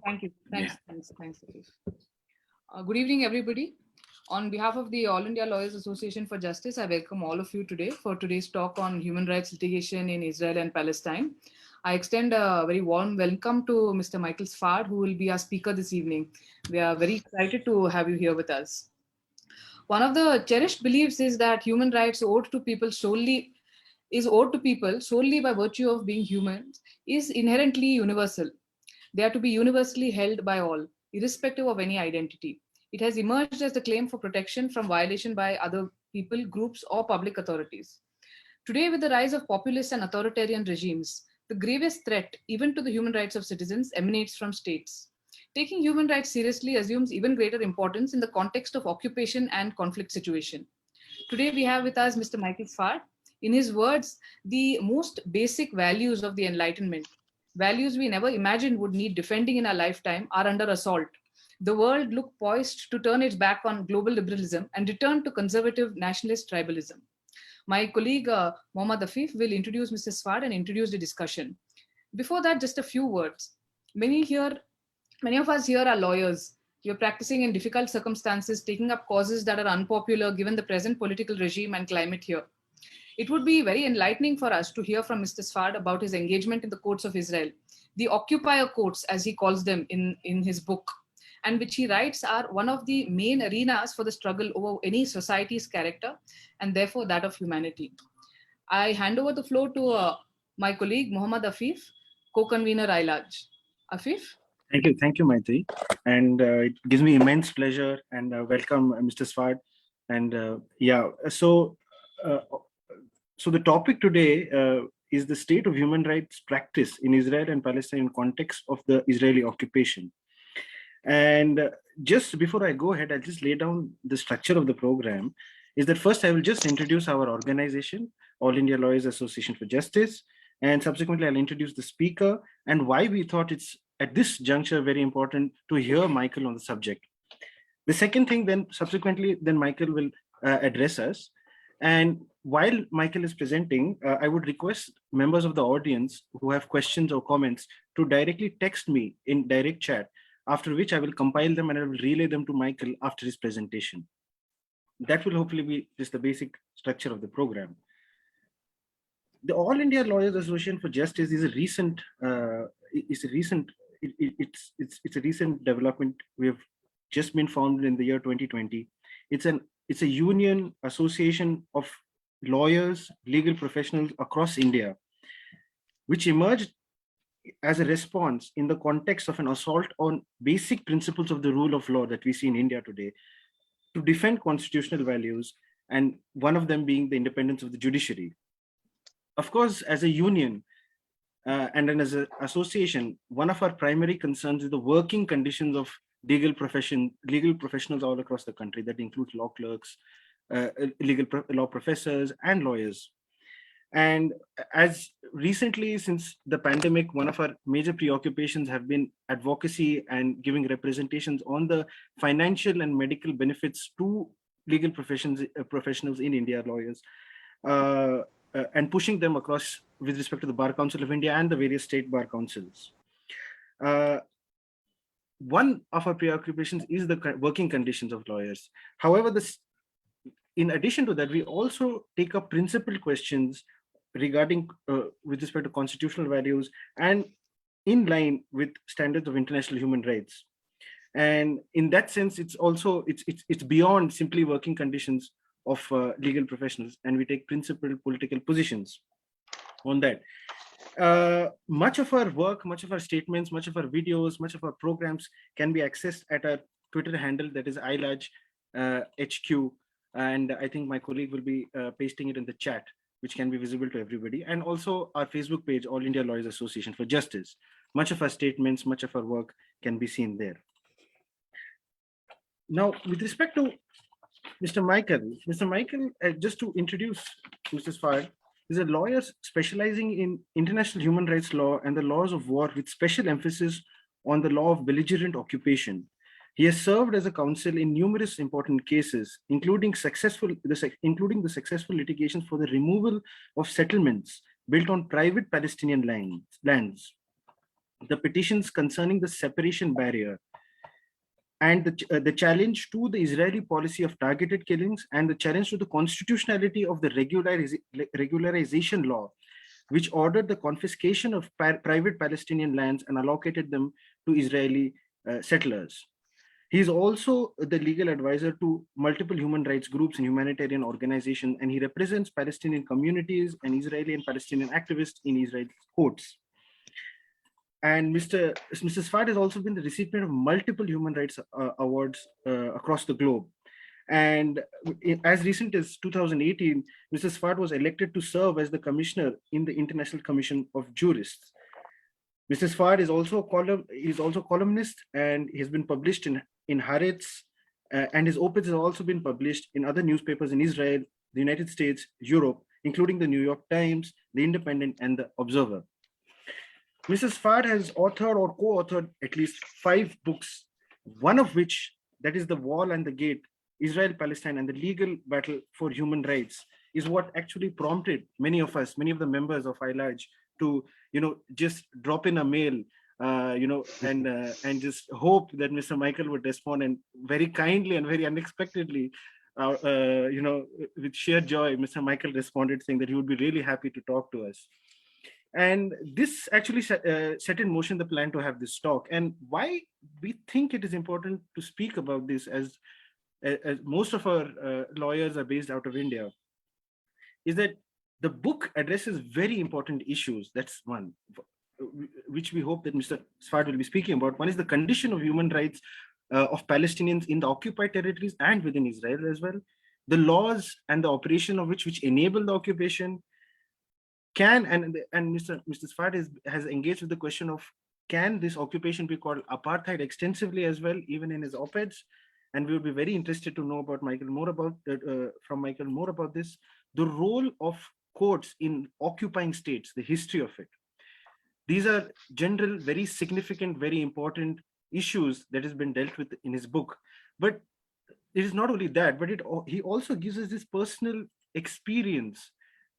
Thank you. Yeah. Thanks, Satish. Good evening, everybody. On behalf of the All India Lawyers Association for Justice, I welcome all of you today for today's talk on human rights litigation in Israel and Palestine. I extend a very warm welcome to Mr. Michael Sfard, who will be our speaker this evening. We are very excited to have you here with us. One of the cherished beliefs is that human rights owed to people solely by virtue of being human is inherently universal. They are to be universally held by all, irrespective of any identity. It has emerged as the claim for protection from violation by other people, groups, or public authorities. Today, with the rise of populist and authoritarian regimes, the gravest threat, even to the human rights of citizens, emanates from states. Taking human rights seriously assumes even greater importance in the context of occupation and conflict situation. Today, we have with us Mr. Michael Sfard. In his words, the most basic values of the Enlightenment, values we never imagined would need defending in our lifetime, are under assault. The world looked poised to turn its back on global liberalism and return to conservative nationalist tribalism. My colleague Mohammad Afif will introduce Mr. Sfard and introduce the discussion. Before that, just a few words. Many here, many of us here are lawyers. You're practicing in difficult circumstances, taking up causes that are unpopular given the present political regime and climate here. It would be very enlightening for us to hear from Mr. Sfard about his engagement in the courts of Israel, the occupier courts, as he calls them in his book, and which he writes are one of the main arenas for the struggle over any society's character and therefore that of humanity. I hand over the floor to my colleague Mohammad Afif, co-convener ILAJ. Afif? Thank you, Maitri. And it gives me immense pleasure and welcome, Mr. Sfard. And uh, so the topic today is the state of human rights practice in Israel and Palestine in context of the Israeli occupation. And just before I go ahead, I'll just lay down the structure of the program. Is that first I will just introduce our organization, All India Lawyers Association for Justice, and subsequently I'll introduce the speaker and why we thought it's at this juncture very important to hear Michael on the subject. The second thing, then subsequently, then Michael will address us. And while Michael is presenting, I would request members of the audience who have questions or comments to directly text me in direct chat, after which I will compile them and I will relay them to Michael after his presentation. That will hopefully be just the basic structure of the program. The All India Lawyers Association for Justice is a recent, it's a recent development. We have just been founded in the year 2020. It's a union association of lawyers, legal professionals across India, which emerged as a response in the context of an assault on basic principles of the rule of law that we see in India today, to defend constitutional values, and one of them being the independence of the judiciary. Of course, as a union and then as an association, one of our primary concerns is the working conditions of legal professionals all across the country. That includes law clerks, law professors, and lawyers. And as recently, since the pandemic, one of our major preoccupations have been advocacy and giving representations on the financial and medical benefits to legal professionals in India, lawyers, and pushing them across with respect to the Bar Council of India and the various state bar councils. One of our preoccupations is the working conditions of lawyers. However, in addition to that, we also take up principal questions regarding with respect to constitutional values and in line with standards of international human rights. And in that sense, it's also it's beyond simply working conditions of legal professionals, and we take principled political positions on that. Much of our work, much of our statements, much of our videos, much of our programs can be accessed at our Twitter handle, that is ILAJ HQ. And I think my colleague will be pasting it in the chat, which can be visible to everybody. And also our Facebook page, All India Lawyers Association for Justice. Much of our statements, much of our work can be seen there. Now, with respect to Mr. Michael, just to introduce Mr. Sfard, is a lawyer specializing in international human rights law and the laws of war, with special emphasis on the law of belligerent occupation. He has served as a counsel in numerous important cases, including the successful litigations for the removal of settlements built on private Palestinian lands. the petitions concerning the separation barrier, and the challenge to the Israeli policy of targeted killings, and the challenge to the constitutionality of the regularization law, which ordered the confiscation of private Palestinian lands and allocated them to Israeli settlers. He is also the legal advisor to multiple human rights groups and humanitarian organizations, and he represents Palestinian communities and Israeli and Palestinian activists in Israeli courts. And Mr. Sfard has also been the recipient of multiple human rights awards across the globe. And as recent as 2018, Mr. Sfard was elected to serve as the commissioner in the International Commission of Jurists. Mr. Sfard is also a columnist, and he has been published in Haaretz, and his op-eds have also been published in other newspapers in Israel, the United States, Europe, including the New York Times, the Independent, and the Observer. Mr. Sfard has authored or co-authored at least 5 books, one of which, that is The Wall and the Gate, Israel, Palestine, and the Legal Battle for Human Rights, is what actually prompted many of us, many of the members of ILAJ, to just drop in a mail, and just hope that Mr. Michael would respond. And very kindly and very unexpectedly, with sheer joy, Mr. Michael responded saying that he would be really happy to talk to us. And this actually set in motion the plan to have this talk. And why we think it is important to speak about this, as most of our lawyers are based out of India, is that the book addresses very important issues. That's one, which we hope that Mr. Sfard will be speaking about. One is the condition of human rights of Palestinians in the occupied territories and within Israel as well. The laws and the operation of which enable the occupation. And Mr. Sfard has engaged with the question of, can this occupation be called apartheid extensively as well, even in his op-eds? And we would be very interested to know about from Michael more about this, the role of courts in occupying states, the history of it. These are general, very significant, very important issues that has been dealt with in his book. But it is not only that, but he also gives us this personal experience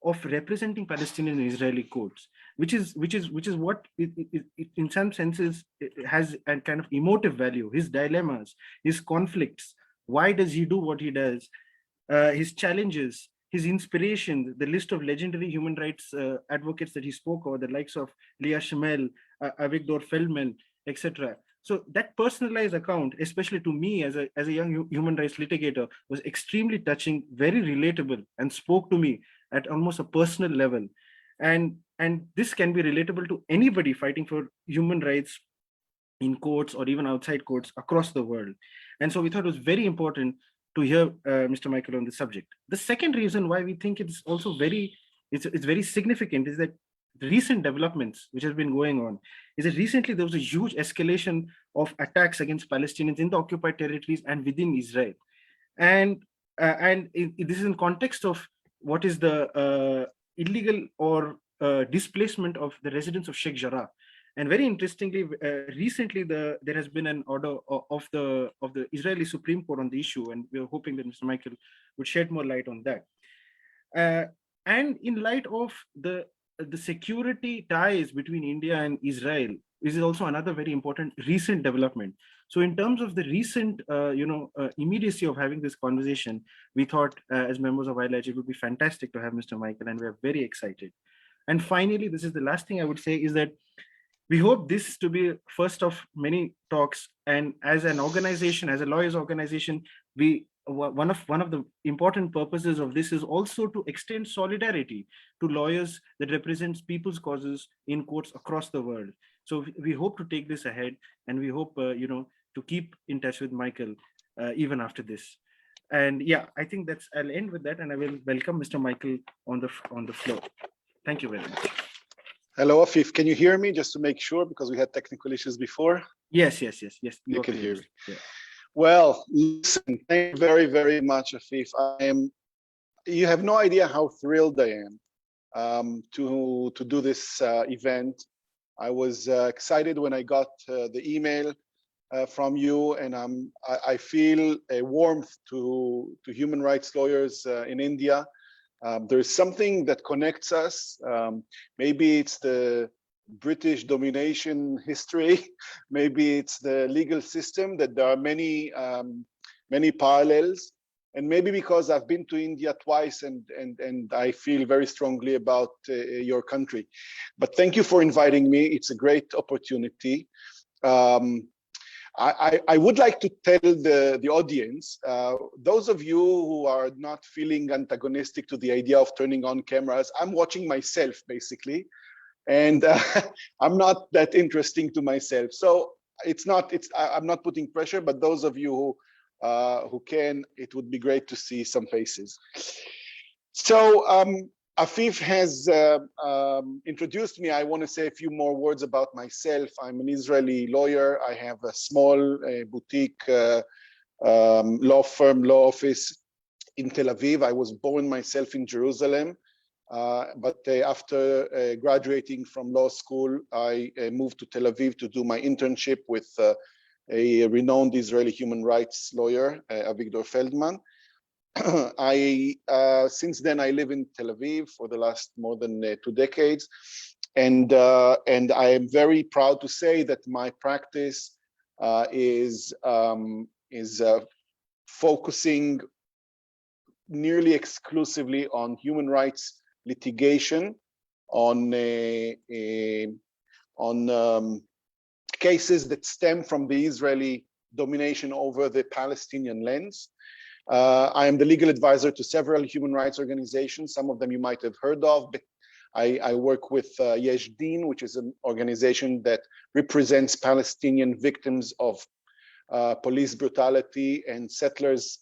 of representing Palestinian and Israeli courts, which is what it in some senses it has a kind of emotive value. His dilemmas, his conflicts, why does he do what he does, his challenges, his inspiration, the list of legendary human rights advocates that he spoke of, the likes of Leah Shemel, Avigdor Feldman, etc. So that personalized account, especially to me as a young human rights litigator, was extremely touching, very relatable, and spoke to me at almost a personal level. And this can be relatable to anybody fighting for human rights in courts or even outside courts across the world. And so we thought it was very important to hear Mr. Michael on this subject. The second reason why we think it's also very significant is that the recent developments which have been going on is that recently there was a huge escalation of attacks against Palestinians in the occupied territories and within Israel. And this is in context of what is the illegal or displacement of the residents of Sheikh Jarrah. And very interestingly, recently there has been an order of the Israeli Supreme Court on the issue, and we're hoping that Mr. Michael would shed more light on that. And in light of the security ties between India and Israel, this is also another very important recent development. So in terms of the recent immediacy of having this conversation, we thought as members of ILAJ it would be fantastic to have Mr. Michael, and we are very excited. And finally, this is the last thing I would say, is that we hope this to be first of many talks. And as an organization, as a lawyers organization, one of the important purposes of this is also to extend solidarity to lawyers that represents people's causes in courts across the world. So we hope to take this ahead, and we hope to keep in touch with Michael even after this. And yeah, I think I'll end with that, and I will welcome Mr. Michael on the floor. Thank you very much. Hello, Afif. Can you hear me, just to make sure, because we had technical issues before? Yes. You can hear me. Yeah. Well, listen, thank you very, very much, Afif. You have no idea how thrilled I am to do this event. I was excited when I got the email from you, and I feel a warmth to human rights lawyers in India. There's something that connects us. Maybe it's the British domination history. Maybe it's the legal system, that there are many parallels. And maybe because I've been to India twice and I feel very strongly about your country. But thank you for inviting me. It's a great opportunity. I would like to tell the audience, those of you who are not feeling antagonistic to the idea of turning on cameras, I'm watching myself basically, and I'm not that interesting to myself. So I'm not putting pressure, but those of you who can, it would be great to see some faces. So Afif has introduced me. I want to say a few more words about myself. I'm an Israeli lawyer. I have a small boutique law firm, law office in Tel Aviv. I was born myself in Jerusalem, but after graduating from law school, I moved to Tel Aviv to do my internship with a renowned Israeli human rights lawyer, Avigdor Feldman. Since then I live in Tel Aviv for the last more than 2 decades, and I am very proud to say that my practice is focusing nearly exclusively on human rights litigation, on cases that stem from the Israeli domination over the Palestinian lands. I am the legal advisor to several human rights organizations. Some of them you might have heard of, but I work with Yesh Din, which is an organization that represents Palestinian victims of police brutality and settlers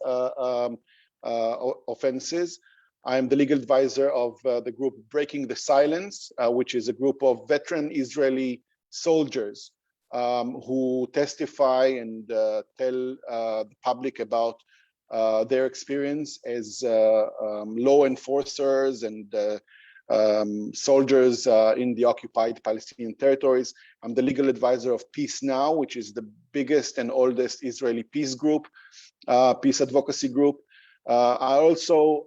offenses. I am the legal advisor of the group Breaking the Silence, which is a group of veteran Israeli soldiers who testify and tell the public about their experience as law enforcers and soldiers in the occupied Palestinian territories. I'm the legal advisor of Peace Now, which is the biggest and oldest Israeli peace group, peace advocacy group. I also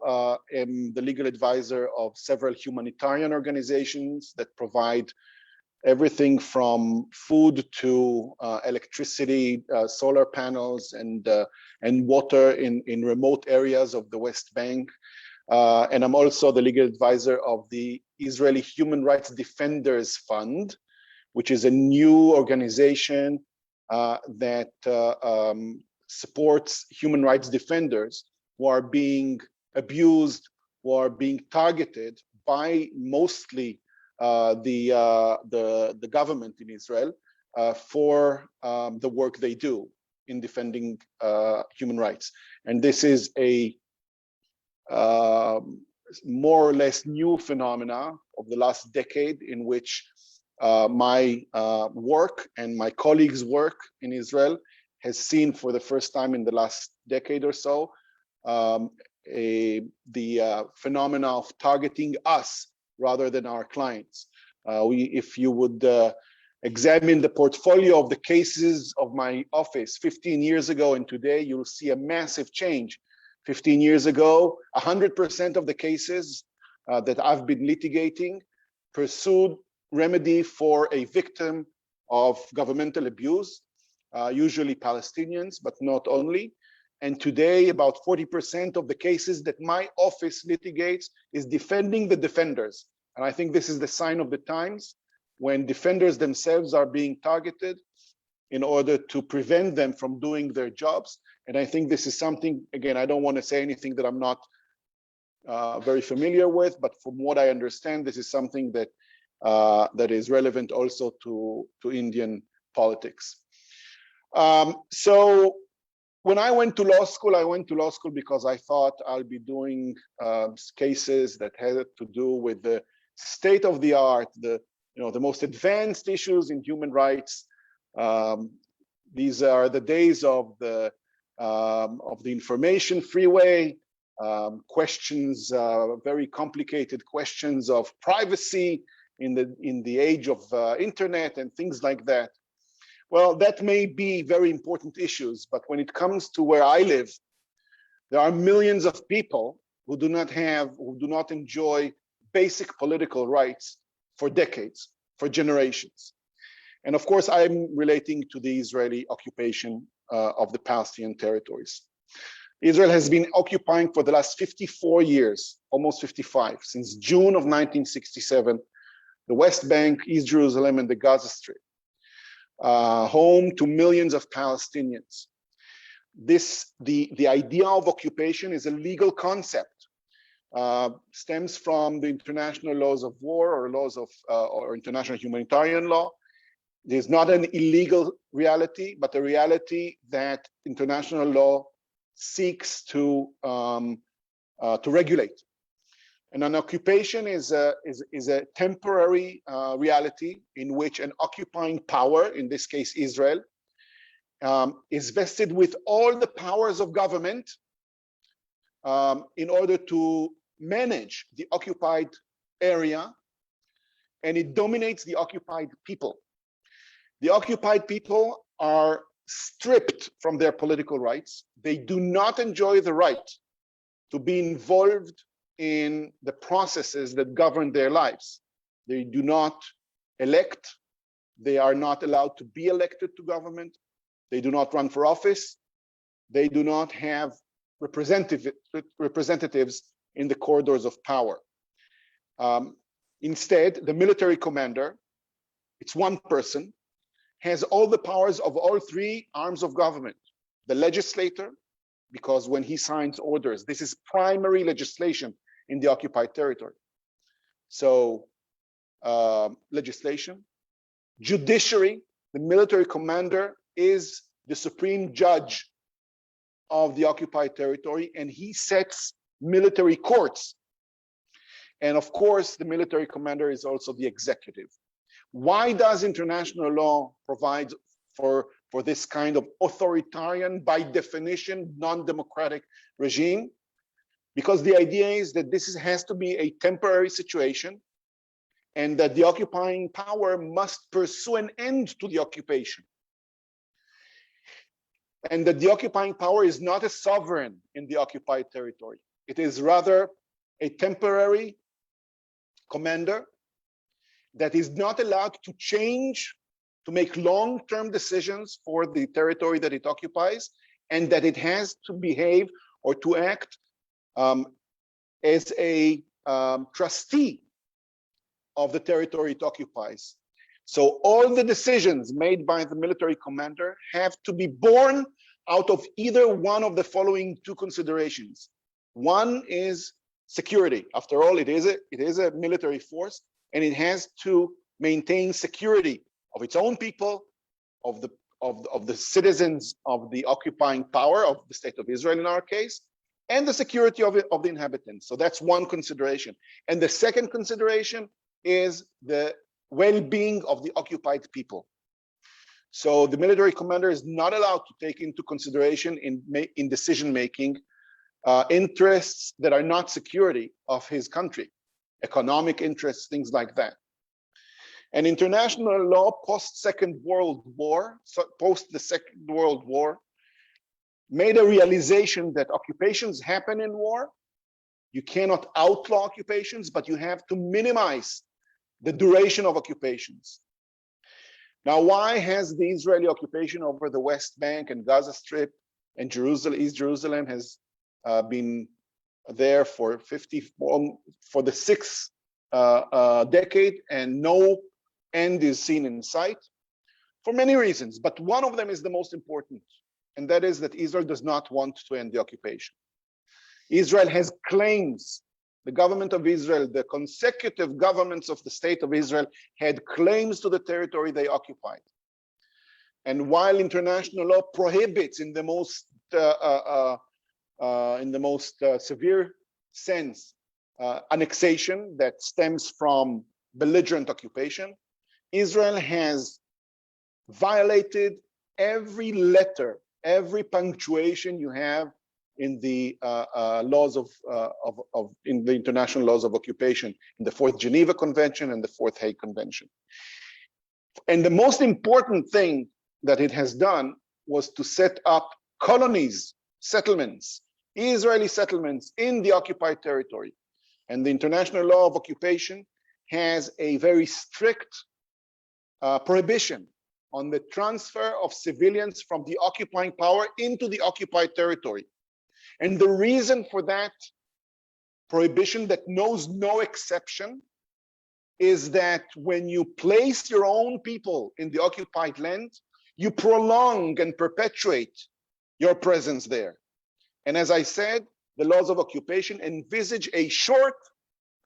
am the legal advisor of several humanitarian organizations that provide everything from food to electricity, solar panels, and water in remote areas of the West Bank. And I'm also the legal advisor of the Israeli Human Rights Defenders Fund, which is a new organization that supports human rights defenders who are being abused, who are being targeted by mostly the government in Israel for the work they do in defending human rights. And this is a more or less new phenomena of the last decade, in which my work and my colleagues' work in Israel has seen for the first time in the last decade or so the phenomena of targeting us rather than our clients. If you would examine the portfolio of the cases of my office 15 years ago and today, you'll see a massive change. 15 years ago, 100% of the cases that I've been litigating pursued remedy for a victim of governmental abuse, usually Palestinians, but not only. And today, about 40% of the cases that my office litigates is defending the defenders. And I think this is the sign of the times, when defenders themselves are being targeted in order to prevent them from doing their jobs. And I think this is something, again, I don't want to say anything that I'm not very familiar with, but from what I understand, this is something that that is relevant also to Indian politics. So when I went to law school because I thought I'll be doing cases that had to do with the state of the art, the most advanced issues in human rights. These are the days of the information freeway, questions, very complicated questions of privacy in the age of internet and things like that. Well, that may be very important issues, but when it comes to where I live, there are millions of people who do not enjoy basic political rights for decades. for generations. And of course, I'm relating to the Israeli occupation of the Palestinian territories. Israel has been occupying for the last 54 years, almost 55, since June of 1967, the West Bank, East Jerusalem, and the Gaza Strip, home to millions of Palestinians. The idea of occupation is a legal concept, stems from the international laws of war or laws of or international humanitarian law. There's not an illegal reality, but a reality that international law seeks to regulate. And an occupation is a temporary reality in which an occupying power, in this case Israel, is vested with all the powers of government in order to manage the occupied area, and it dominates the occupied people. The occupied people are stripped from their political rights. They do not enjoy the right to be involved in the processes that govern their lives. They do not elect. They are not allowed to be elected to government. They do not run for office. They do not have representatives in the corridors of power. Instead, the military commander, it's one person, has all the powers of all three arms of government. The legislator, because when he signs orders, this is primary legislation in the occupied territory. So legislation, judiciary, the military commander is the supreme judge of the occupied territory, and he sets military courts. And of course, the military commander is also the executive. Why does international law provide for this kind of authoritarian, by definition, non-democratic regime? Because the idea is that this has to be a temporary situation, and that the occupying power must pursue an end to the occupation. And that the occupying power is not a sovereign in the occupied territory. It is rather a temporary commander that is not allowed to change, to make long-term decisions for the territory that it occupies, and that it has to behave or to act as a trustee of the territory it occupies. So all the decisions made by the military commander have to be born out of either one of the following two considerations. One is security. After all, it is a military force, and it has to maintain security of its own people, of the citizens of the occupying power of the state of Israel in our case, and the security of the inhabitants. So that's one consideration. And the second consideration is the well-being of the occupied people. So the military commander is not allowed to take into consideration in decision-making interests that are not security of his country, economic interests, things like that. And international law post-Second World War, post the Second World War, made a realization that occupations happen in war. You cannot outlaw occupations, but you have to minimize the duration of occupations. Now, why has the Israeli occupation over the West Bank and Gaza Strip and Jerusalem, East Jerusalem, has been there for the sixth decade, and no end is seen in sight? For many reasons, but one of them is the most important, and that is that Israel does not want to end the occupation. Israel has claims. The government of Israel, the consecutive governments of the state of Israel, had claims to the territory they occupied. And while international law prohibits in the most severe sense annexation that stems from belligerent occupation, Israel has violated every letter, every punctuation you have in the laws in the international laws of occupation, in the Fourth Geneva Convention and the Fourth Hague Convention. And the most important thing that it has done was to set up colonies, settlements, Israeli settlements in the occupied territory. And the international law of occupation has a very strict prohibition on the transfer of civilians from the occupying power into the occupied territory. And the reason for that prohibition that knows no exception is that when you place your own people in the occupied land, you prolong and perpetuate your presence there. And as I said, the laws of occupation envisage a short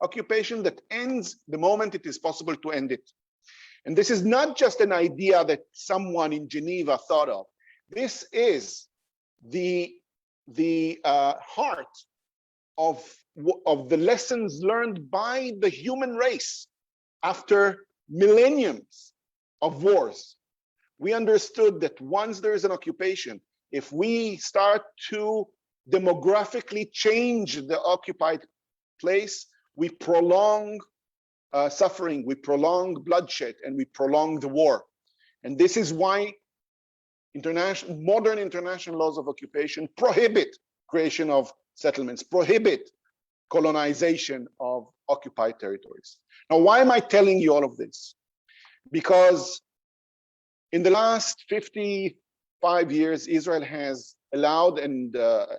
occupation that ends the moment it is possible to end it. And this is not just an idea that someone in Geneva thought of. This is the heart of the lessons learned by the human race after millenniums of wars. We understood that once there is an occupation, if we start to demographically change the occupied place, we prolong suffering, we prolong bloodshed, and we prolong the war. And this is why modern international laws of occupation prohibit creation of settlements, prohibit colonization of occupied territories. Now, why am I telling you all of this? Because in the last 55 years, Israel has allowed and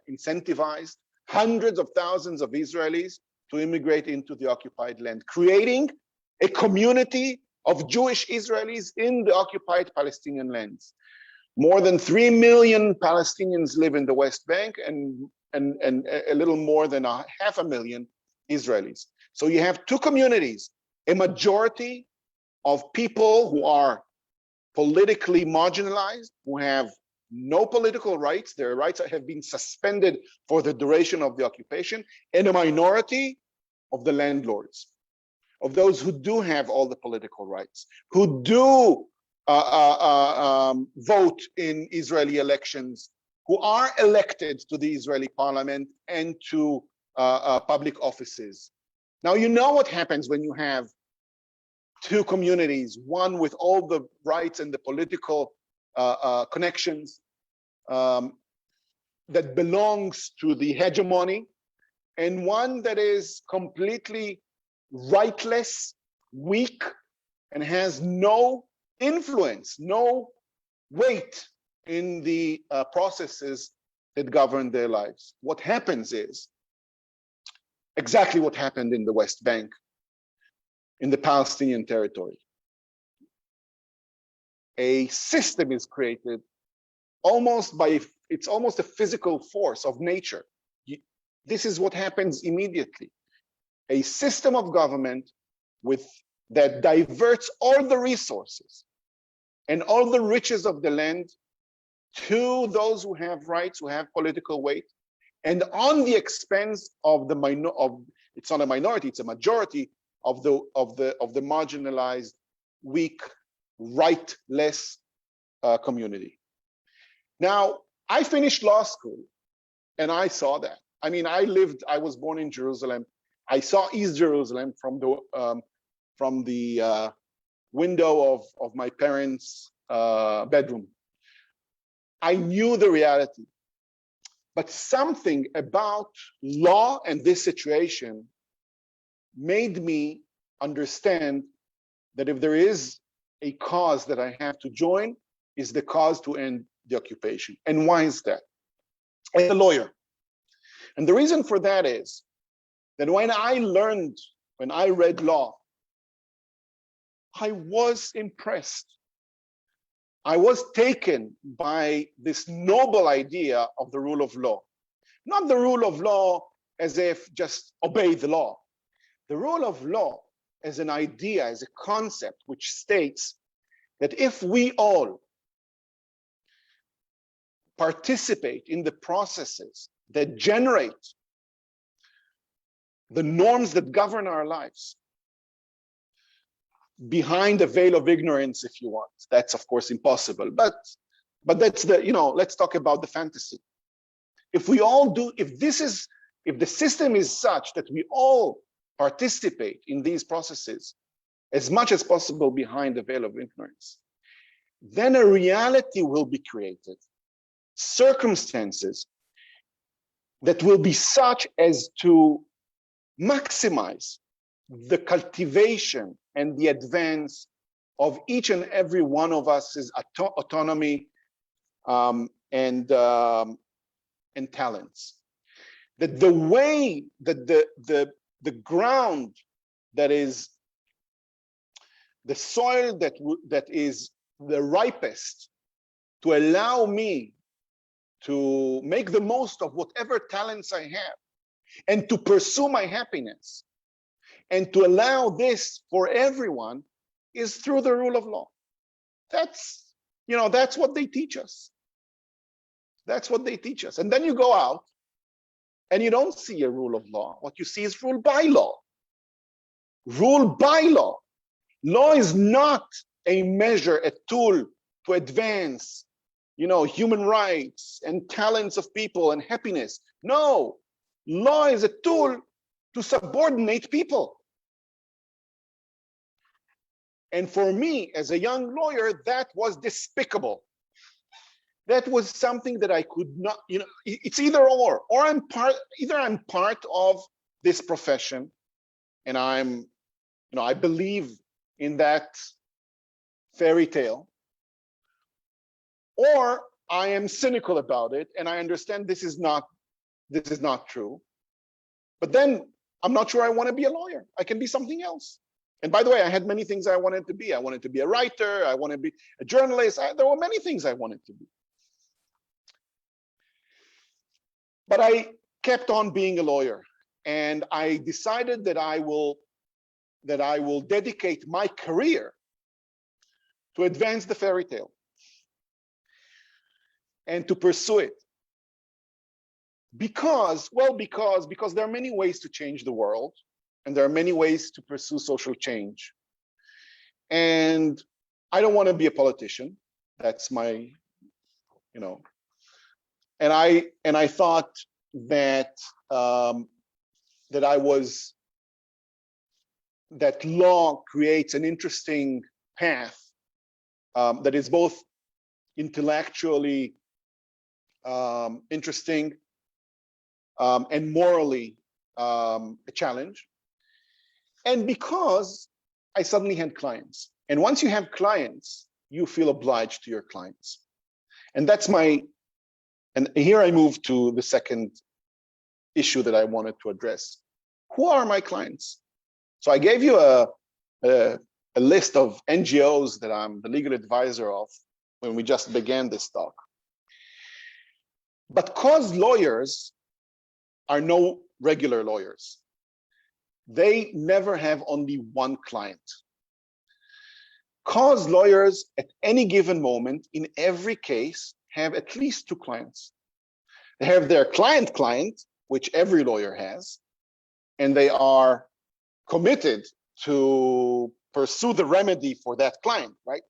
incentivized hundreds of thousands of Israelis to immigrate into the occupied land, creating a community of Jewish Israelis in the occupied Palestinian lands. More than 3 million Palestinians live in the West Bank and a little more than 500,000 Israelis. So you have two communities, a majority of people who are politically marginalized, who have no political rights, their rights have been suspended for the duration of the occupation, and a minority of the landlords, of those who do have all the political rights, who do vote in Israeli elections, who are elected to the Israeli parliament and to public offices. Now, you know what happens when you have two communities, one with all the rights and the political connections that belongs to the hegemony, and one that is completely rightless, weak, and has no influence, no weight in the processes that govern their lives. What happens is exactly what happened in the West Bank, in the Palestinian territory. A system is created it's almost a physical force of nature. This is what happens immediately. A system of government that diverts all the resources and all the riches of the land to those who have rights, who have political weight, and on the expense of it's not a minority, it's a majority of the marginalized, weak, rightless community. Now, I finished law school and I saw that. I mean, I was born in Jerusalem. I saw East Jerusalem from the window of my parents' bedroom. I knew the reality, but something about law and this situation made me understand that if there is a cause that I have to join, is the cause to end the occupation. And why is that? As a lawyer. And the reason for that is that when I read law, I was impressed. I was taken by this noble idea of the rule of law. Not the rule of law as if just obey the law. The rule of law as an idea, as a concept, which states that if we all participate in the processes that generate the norms that govern our lives, behind a veil of ignorance, if you want. That's of course impossible, but that's let's talk about the fantasy. If we all do, if the system is such that we all participate in these processes as much as possible behind the veil of ignorance, then a reality will be created, circumstances that will be such as to maximize the cultivation and the advance of each and every one of us's autonomy and talents. That the way that the ground that is the soil that is the ripest to allow me to make the most of whatever talents I have and to pursue my happiness and to allow this for everyone is through the rule of law. That's what they teach us. That's what they teach us. And then you go out and you don't see a rule of law. What you see is rule by law. Rule by law. Law is not a measure, a tool to advance, human rights and talents of people and happiness. No, law is a tool to subordinate people. And for me, as a young lawyer, that was despicable. That was something that I could not, it's either or either I'm part of this profession and I believe in that fairy tale, or I am cynical about it and I understand this is not true. But then I'm not sure I want to be a lawyer. I can be something else. And by the way, I had many things I wanted to be. I wanted to be a writer. I wanted to be a journalist. There were many things I wanted to be. But I kept on being a lawyer, and I decided that I will dedicate my career to advance the fairy tale and to pursue it. Because there are many ways to change the world, and there are many ways to pursue social change. And I don't want to be a politician. That's my, and I thought that that law creates an interesting path that is both intellectually interesting and morally a challenge. And because I suddenly had clients. And once you have clients, you feel obliged to your clients. And and here I move to the second issue that I wanted to address. Who are my clients? So I gave you a list of NGOs that I'm the legal advisor of when we just began this talk. But cause lawyers are no regular lawyers. They never have only one client. Cause lawyers at any given moment, in every case, have at least two clients. They have their client, which every lawyer has, and they are committed to pursue the remedy for that client, right?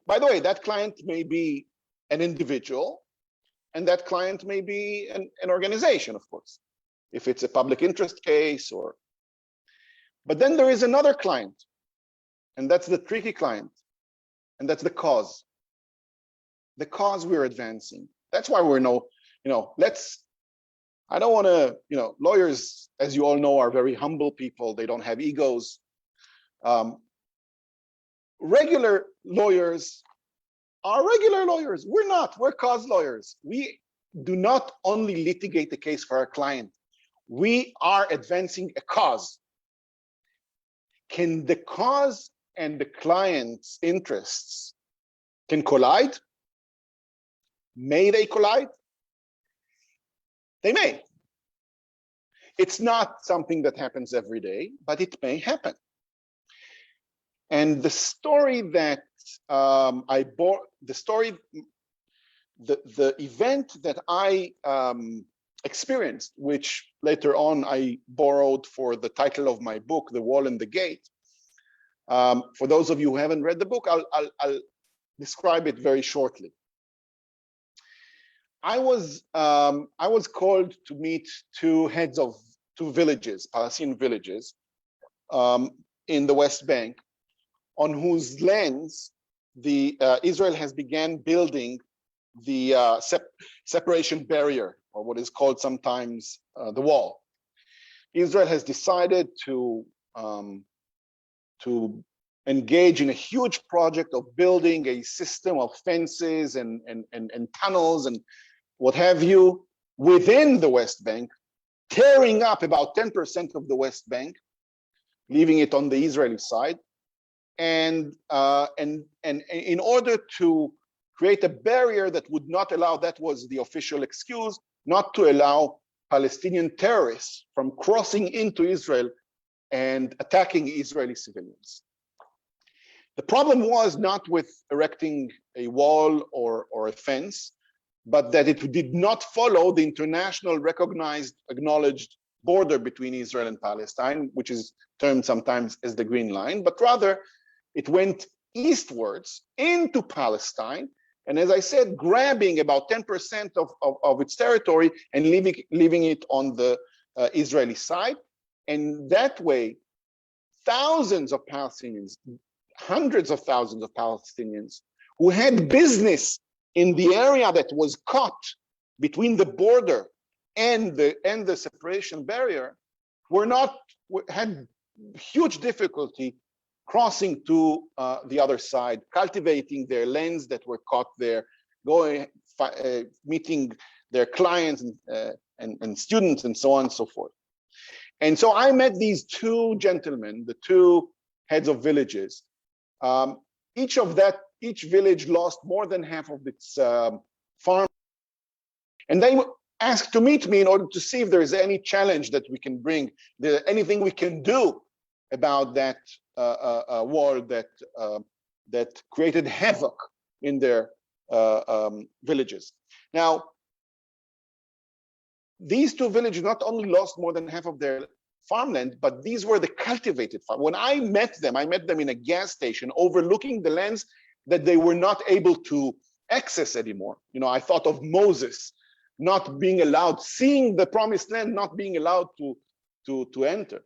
By the way, that client may be an individual, and that client may be an organization, of course, if it's a public interest case or. But then there is another client, and that's the tricky client, and that's the cause. The cause we're advancing. That's why we're I don't want to, lawyers, as you all know, are very humble people. They don't have egos. Regular lawyers are regular lawyers. We're not, we're cause lawyers. We do not only litigate the case for our client. We are advancing a cause. Can the cause and the client's interests can collide? May they collide? They may. It's not something that happens every day, but it may happen. And the story that the event that I experienced, which later on I borrowed for the title of my book, The Wall and the Gate. For those of you who haven't read the book, I'll describe it very shortly. I was called to meet two heads of two villages, Palestinian villages, in the West Bank, on whose lands Israel has began building the separation barrier, or what is called sometimes the wall. Israel has decided to engage in a huge project of building a system of fences and tunnels and what have you within the West Bank, tearing up about 10% of the West Bank, leaving it on the Israeli side, and in order to create a barrier that would not allow, that was the official excuse, not to allow Palestinian terrorists from crossing into Israel and attacking Israeli civilians. The problem was not with erecting a wall or a fence, but that it did not follow the international recognized, acknowledged border between Israel and Palestine, which is termed sometimes as the Green Line, but rather it went eastwards into Palestine. And as I said, grabbing about 10% of its territory and leaving it on the Israeli side. And that way, thousands of Palestinians, hundreds of thousands of Palestinians who had business in the area that was caught between the border and the separation barrier had huge difficulty crossing to the other side, cultivating their lands that were caught there, meeting their clients and students and so on and so forth. And so I met these two gentlemen, the two heads of villages. Each village lost more than half of its farm. And they asked to meet me in order to see if there is any challenge that we can bring, anything we can do about that war that created havoc in their villages. Now, these two villages not only lost more than half of their farmland, but these were the cultivated farm. When I met them in a gas station overlooking the lands that they were not able to access anymore. You know, I thought of Moses not being allowed, seeing the promised land, not being allowed to enter.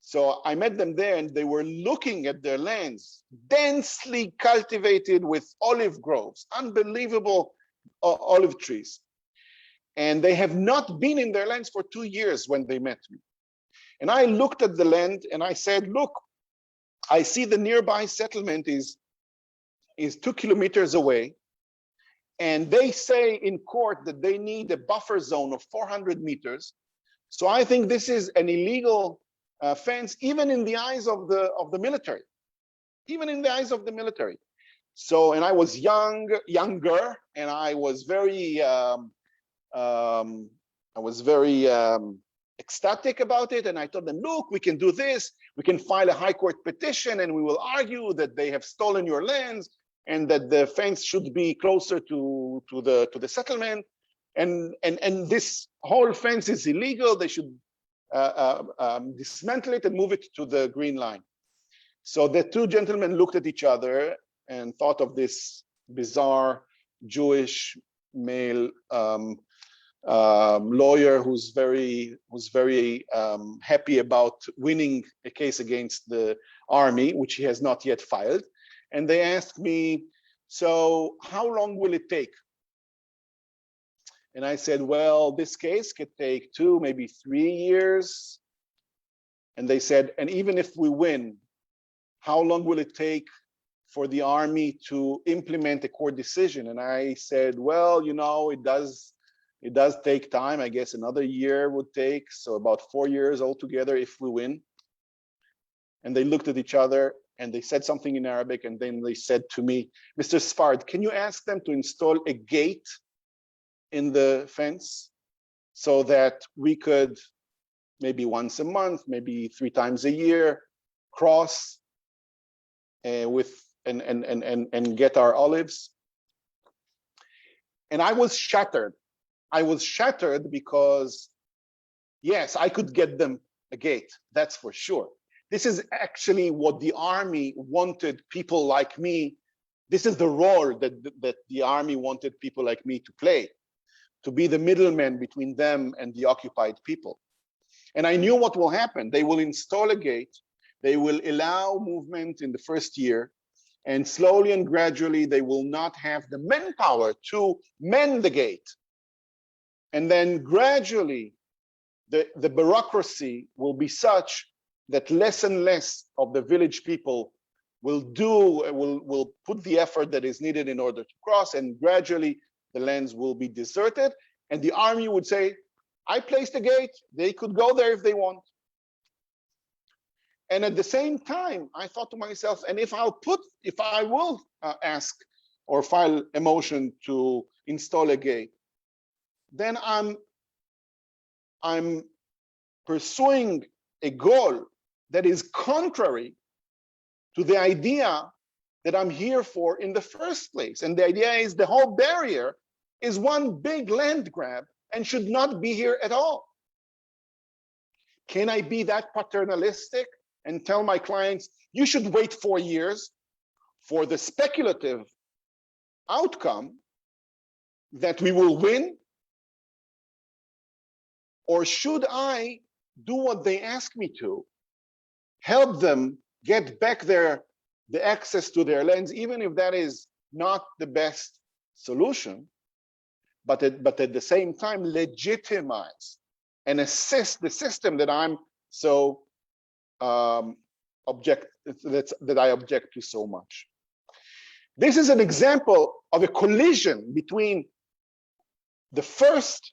So I met them there and they were looking at their lands, densely cultivated with olive groves, unbelievable olive trees. And they have not been in their lands for 2 years when they met me. And I looked at the land and I said, look, I see the nearby settlement is 2 kilometers away. And they say in court that they need a buffer zone of 400 meters. So I think this is an illegal fence, even in the eyes of the military, even in the eyes of the military. So, and I was younger, and I was very ecstatic about it. And I told them, look, we can do this. We can file a high court petition, and we will argue that they have stolen your lands, and that the fence should be closer to the settlement, and this whole fence is illegal. They should dismantle it and move it to the Green Line. So the two gentlemen looked at each other and thought of this bizarre Jewish male lawyer who's very happy about winning a case against the army, which he has not yet filed. And they asked me, so how long will it take? And I said, well, this case could take 2, maybe 3 years. And they said, and even if we win, how long will it take for the army to implement a court decision? And I said, well, you know, it does take time. I guess another year would take, so about 4 years altogether if we win. And they looked at each other and they said something in Arabic, and then they said to me, Mr. Sfard, can you ask them to install a gate in the fence so that we could maybe once a month, maybe 3 times a year, cross and get our olives? And I was shattered. I was shattered because, yes, I could get them a gate, that's for sure. This is actually what the army wanted people like me. This is the role that the army wanted people like me to play, to be the middleman between them and the occupied people. And I knew what will happen. They will install a gate. They will allow movement in the first year. And slowly and gradually, they will not have the manpower to mend the gate. And then gradually, the bureaucracy will be such that less and less of the village people will put the effort that is needed in order to cross, and gradually the lands will be deserted. And the army would say, I placed a gate, they could go there if they want. And at the same time, I thought to myself, and if I will ask or file a motion to install a gate, then I'm pursuing a goal that is contrary to the idea that I'm here for in the first place. And the idea is the whole barrier is one big land grab and should not be here at all. Can I be that paternalistic and tell my clients, you should wait 4 years for the speculative outcome that we will win? Or should I do what they ask me to, help them get back the access to their lands, even if that is not the best solution, but at the same time legitimize and assist the system that I'm so that I object to so much. This is an example of a collision between the first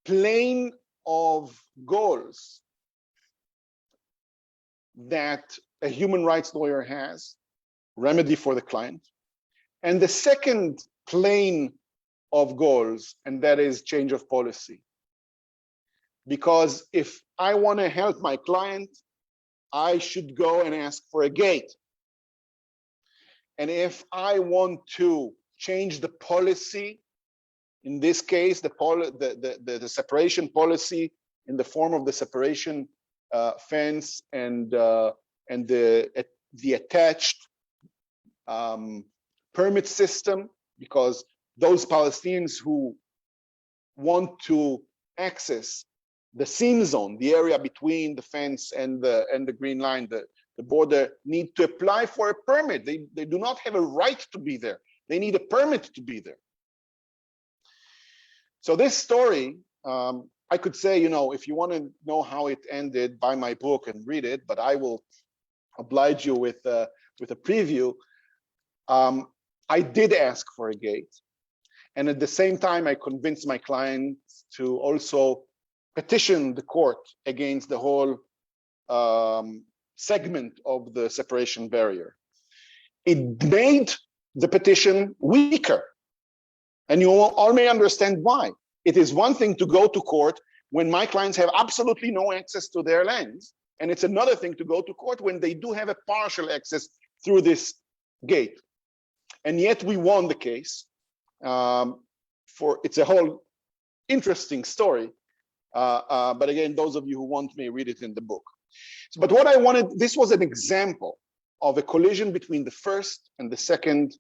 plane of goals that a human rights lawyer has, remedy for the client, and the second plane of goals, and that is change of policy. Because if I want to help my client, I should go and ask for a gate. And if I want to change the policy, in this case, the separation policy in the form of the separation fence and the attached permit system, because those Palestinians who want to access the seam zone, the area between the fence and the green line, the border, need to apply for a permit. They do not have a right to be there. They need a permit to be there. So this story, I could say, if you want to know how it ended, buy my book and read it, but I will oblige you with a preview. I did ask for a gate. And at the same time, I convinced my clients to also petition the court against the whole segment of the separation barrier. It made the petition weaker. And you all may understand why. It is one thing to go to court when my clients have absolutely no access to their lands. And it's another thing to go to court when they do have a partial access through this gate. And yet we won the case. It's a whole interesting story. But again, those of you who want may read it in the book. But what I wanted, this was an example of a collision between the first and the second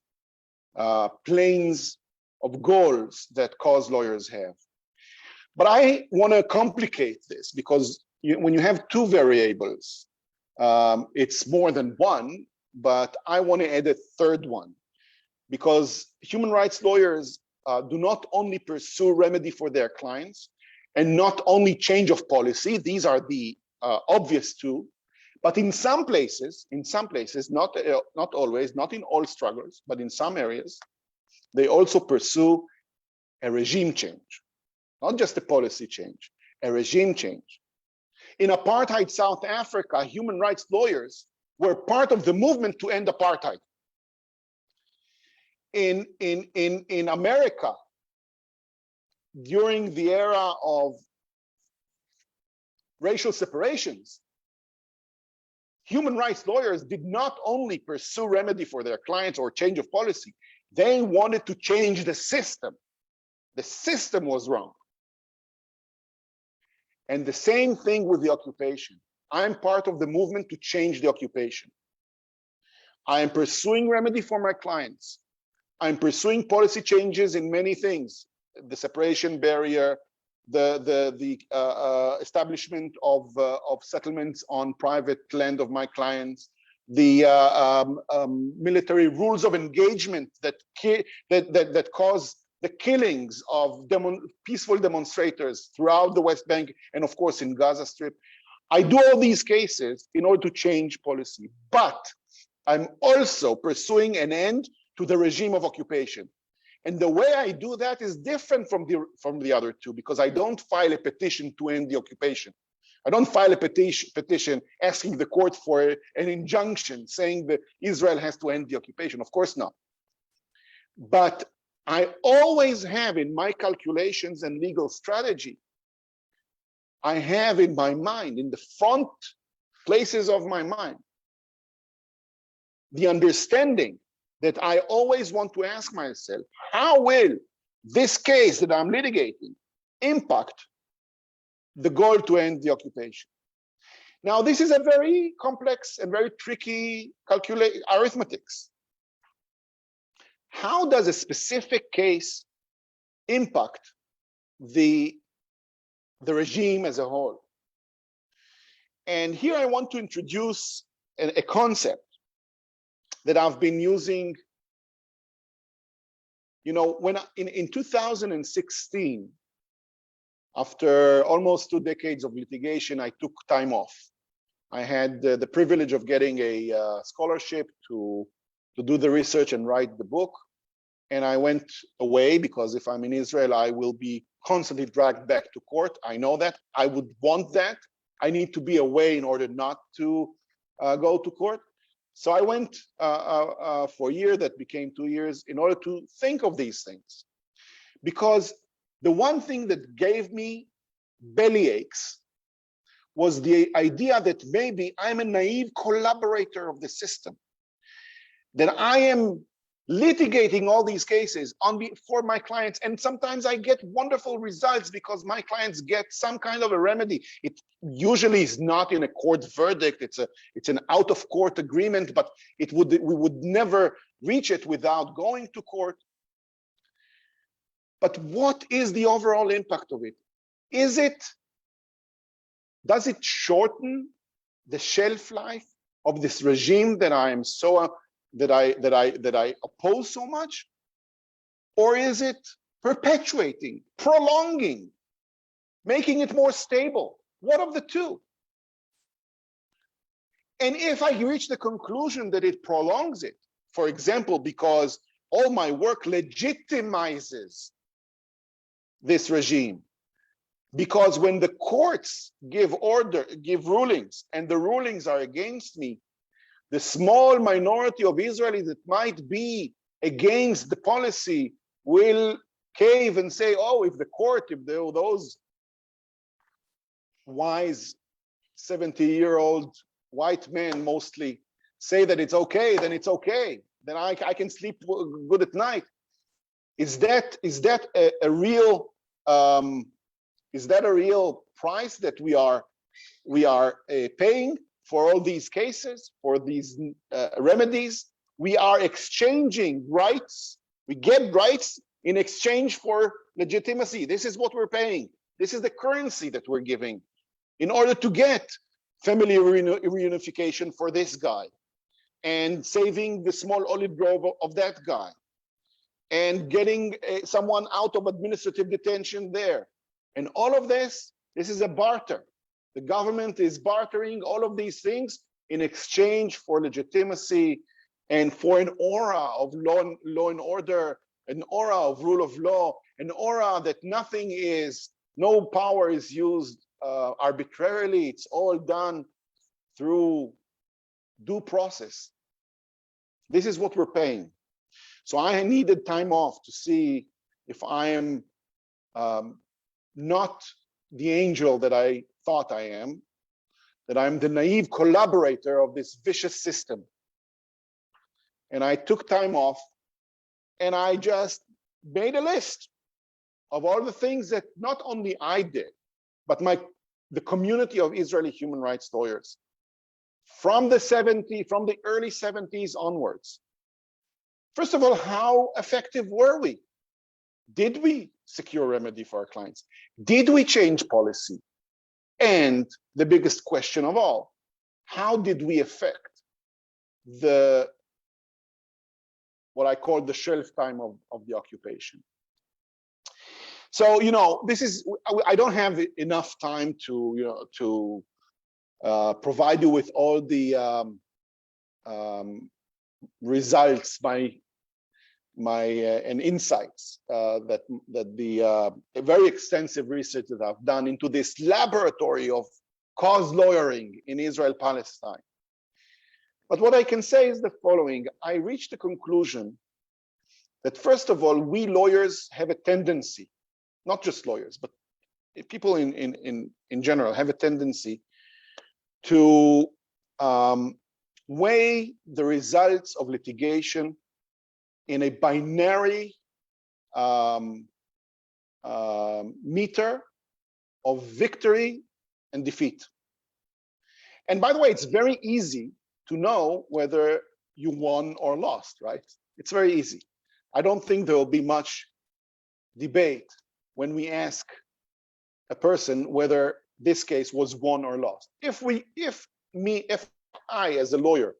planes of goals that cause lawyers have. But I want to complicate this because when you have two variables, it's more than one, but I want to add a third one, because human rights lawyers do not only pursue remedy for their clients and not only change of policy, these are the obvious two, but in some places, not always, not in all struggles, but in some areas, they also pursue a regime change, not just a policy change, a regime change. In apartheid South Africa, human rights lawyers were part of the movement to end apartheid. In America, during the era of racial separations, human rights lawyers did not only pursue remedy for their clients or change of policy, they wanted to change the system. The system was wrong. And the same thing with the occupation. I'm part of the movement to change the occupation. I am pursuing remedy for my clients. I'm pursuing policy changes in many things: the separation barrier, the establishment of settlements on private land of my clients, the military rules of engagement that cause the killings of peaceful demonstrators throughout the West Bank and of course in Gaza Strip. I do all these cases in order to change policy, but I'm also pursuing an end to the regime of occupation. And the way I do that is different from the other two, because I don't file a petition to end the occupation. I don't file a petition asking the court for an injunction saying that Israel has to end the occupation. Of course not. But I always have in my calculations and legal strategy, I have in my mind, in the front places of my mind, the understanding that I always want to ask myself, how will this case that I'm litigating impact the goal to end the occupation? Now, this is a very complex and very tricky arithmetics. How does a specific case impact the regime as a whole? And here I want to introduce a concept that I've been using. You know, when in 2016, after almost 2 decades of litigation, I took time off. I had the privilege of getting a scholarship to do the research and write the book. And I went away because if I'm in Israel, I will be constantly dragged back to court. I know that. I would want that. I need to be away in order not to go to court. So I went for a year that became 2 years in order to think of these things. Because the one thing that gave me belly aches was the idea that maybe I'm a naive collaborator of the system, that I am litigating all these cases for my clients, and sometimes I get wonderful results because my clients get some kind of a remedy. It usually is not in a court verdict, it's an out-of-court agreement, but we would never reach it without going to court. But what is the overall impact of it? Does it shorten the shelf life of this regime that I am so that I oppose so much? Or is it perpetuating, prolonging, making it more stable? What of the two? And if I reach the conclusion that it prolongs it, for example, because all my work legitimizes this regime, because when the courts give rulings, and the rulings are against me, the small minority of Israelis that might be against the policy will cave and say, oh, if those wise 70-year-old white men mostly say that it's okay, then it's okay. Then I can sleep good at night. Is that a real price that we are paying for all these cases, for these remedies? We are exchanging rights. We get rights in exchange for legitimacy. This is what we're paying. This is the currency that we're giving in order to get family reunification for this guy, and saving the small olive grove of that guy, and getting someone out of administrative detention there. And all of this is a barter. The government is bartering all of these things in exchange for legitimacy and for an aura of law and order, an aura of rule of law, an aura that no power is used arbitrarily. It's all done through due process. This is what we're paying. So I needed time off to see if I am not the angel that I thought I am, that I'm the naive collaborator of this vicious system. And I took time off, and I just made a list of all the things that not only I did, but the community of Israeli human rights lawyers from the early 70s onwards. First of all, how effective were we? Did we secure remedy for our clients? Did we change policy? And the biggest question of all, how did we affect what I call the shelf time of the occupation? So, I don't have enough time to provide you with all the results and insights that the very extensive research that I've done into this laboratory of cause lawyering in Israel-Palestine. But what I can say is the following. I reached the conclusion that, first of all, we lawyers have a tendency, not just lawyers, but people in general have a tendency to weigh the results of litigation in a binary meter of victory and defeat. And by the way, it's very easy to know whether you won or lost, right? It's very easy. I don't think there will be much debate when we ask a person whether this case was won or lost. If I, as a lawyer,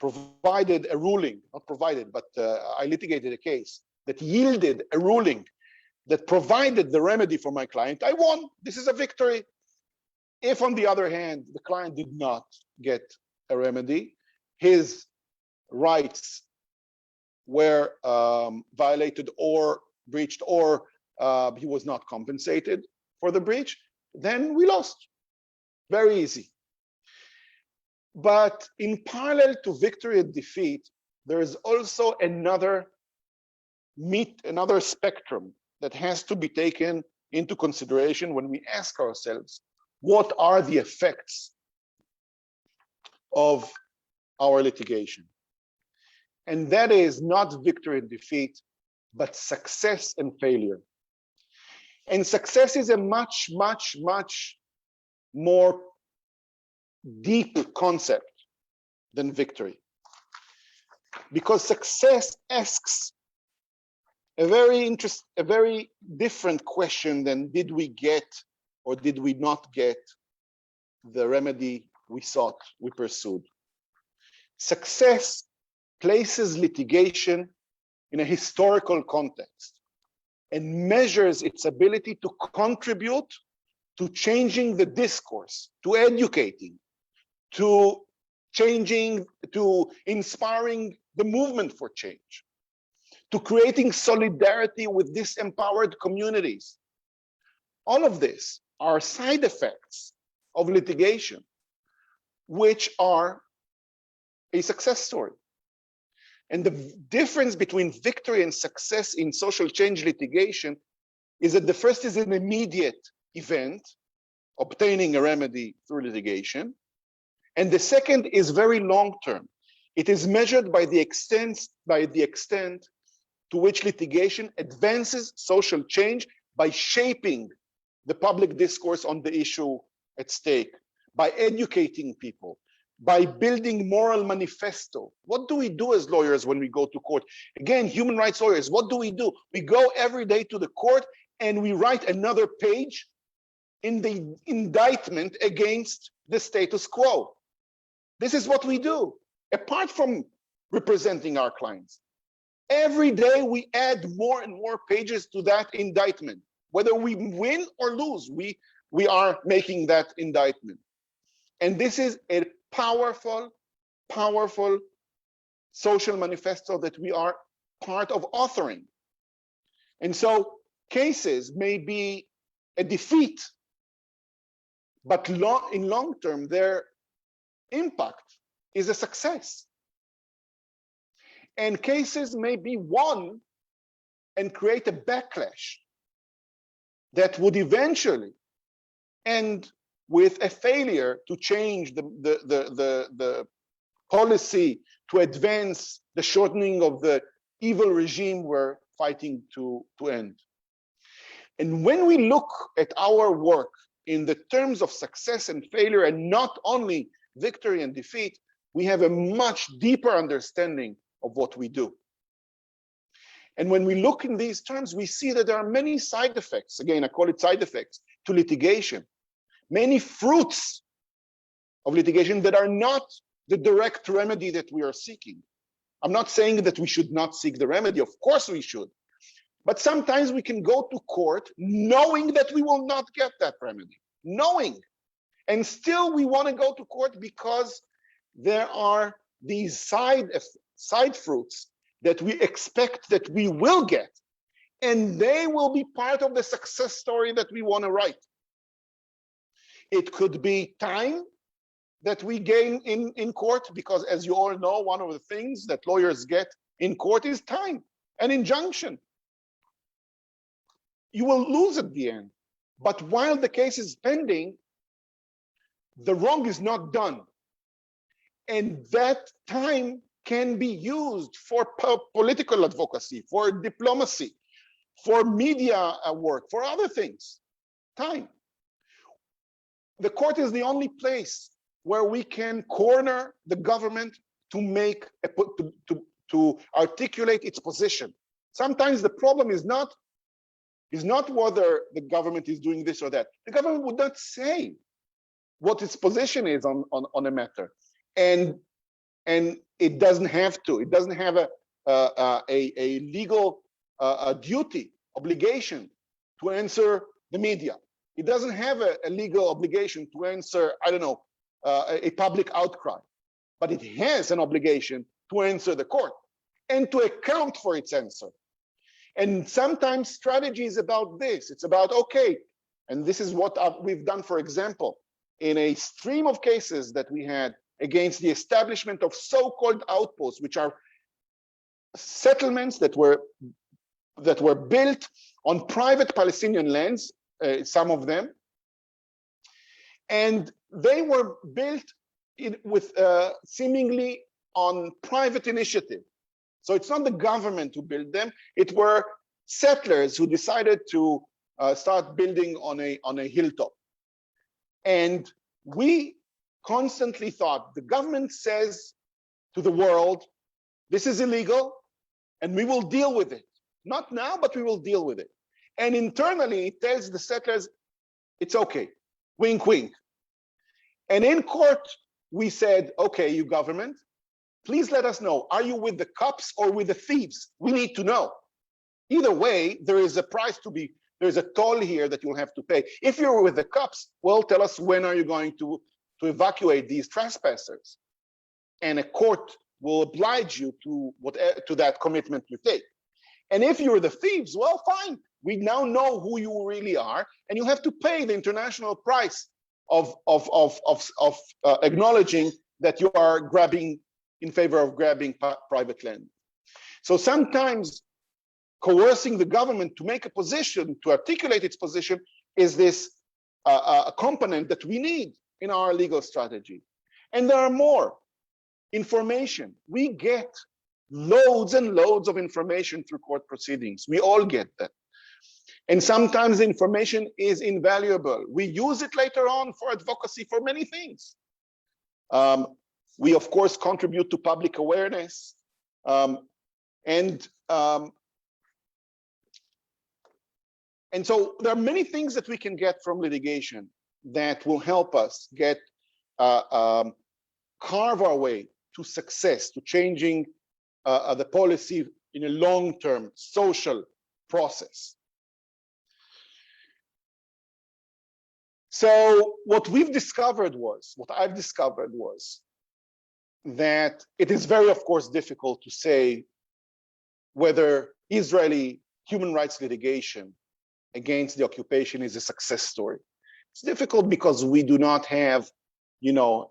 provided a ruling, not provided, but I litigated a case that yielded a ruling that provided the remedy for my client, I won. This is a victory. If, on the other hand, the client did not get a remedy, his rights were violated or breached, or he was not compensated for the breach, then we lost. Very easy. But in parallel to victory and defeat, there is also another spectrum that has to be taken into consideration when we ask ourselves, what are the effects of our litigation? And that is not victory and defeat, but success and failure. And success is a much, much, much more deep concept than victory. Because success asks a very different question than did we get or did we not get the remedy we sought, we pursued. Success places litigation in a historical context and measures its ability to contribute to changing the discourse, to educating, to inspiring the movement for change, to creating solidarity with disempowered communities. All of this are side effects of litigation, which are a success story. And the difference between victory and success in social change litigation is that the first is an immediate event, obtaining a remedy through litigation, and the second is very long-term. It is measured by the extent to which litigation advances social change by shaping the public discourse on the issue at stake, by educating people, by building moral manifesto. What do we do as lawyers when we go to court? Again, human rights lawyers, what do? We go every day to the court and we write another page in the indictment against the status quo. This is what we do, apart from representing our clients. Every day we add more and more pages to that indictment. Whether we win or lose, we are making that indictment. And this is a powerful, powerful social manifesto that we are part of authoring. And so cases may be a defeat, but in long term, their impact is a success. And cases may be won and create a backlash that would eventually end with a failure to change the policy to advance the shortening of the evil regime we're fighting to end. And when we look at our work in the terms of success and failure, and not only victory and defeat, we have a much deeper understanding of what we do. And when we look in these terms, we see that there are many side effects. Again, I call it side effects to litigation. Many fruits of litigation that are not the direct remedy that we are seeking. I'm not saying that we should not seek the remedy. Of course we should. But sometimes we can go to court knowing that we will not get that remedy, knowing. And still we want to go to court because there are these side fruits that we expect that we will get, and they will be part of the success story that we want to write. It could be time that we gain in court, because as you all know, one of the things that lawyers get in court is time, an injunction. You will lose at the end. But while the case is pending, the wrong is not done. And that time can be used for political advocacy, for diplomacy, for media work, for other things. Time. The court is the only place where we can corner the government to make to articulate its position. Sometimes the problem is not whether the government is doing this or that. The government would not say what its position is on a matter, and it doesn't have to. It doesn't have a legal duty, obligation to answer the media. It doesn't have a legal obligation to answer, I don't know, a public outcry, but it has an obligation to answer the court and to account for its answer. And sometimes strategy is about this. It's about, okay, and this is what we've done, for example, in a stream of cases that we had against the establishment of so-called outposts, which are settlements that were built on private Palestinian lands, some of them, and they were built with seemingly on private initiative. So it's not the government who built them; it were settlers who decided to start building on a hilltop. And we constantly thought, the government says to the world, this is illegal, and we will deal with it. Not now, but we will deal with it. And internally, it tells the settlers, it's okay, wink, wink. And in court, we said, okay, you government, please let us know, are you with the cops or with the thieves? We need to know. Either way, there is a price to be, there's a toll here that you'll have to pay. If you're with the cops, well, tell us when are you going to evacuate these trespassers? And a court will oblige you to that commitment you take. And if you're the thieves, well, fine. We now know who you really are, and you have to pay the international price of acknowledging that you are grabbing in favor of grabbing private land. So sometimes coercing the government to make a position, to articulate its position, is this a component that we need in our legal strategy. And there are more. Information. We get loads and loads of information through court proceedings. We all get that. And sometimes the information is invaluable. We use it later on for advocacy for many things. We, of course, contribute to public awareness. And so there are many things that we can get from litigation that will help us get carve our way to success, to changing the policy in a long-term social process. So what I've discovered was that it is very, of course, difficult to say whether Israeli human rights litigation against the occupation is a success story. It's difficult because we do not have, we don't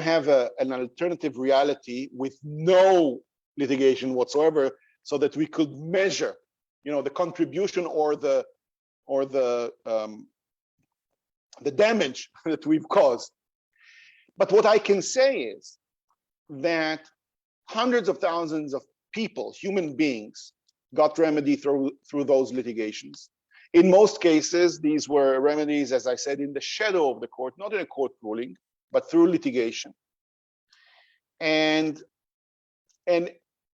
have an alternative reality with no litigation whatsoever, so that we could measure, the contribution or the damage that we've caused. But what I can say is that hundreds of thousands of people, human beings, got remedy through those litigations. In most cases, these were remedies, as I said, in the shadow of the court, not in a court ruling, but through litigation. And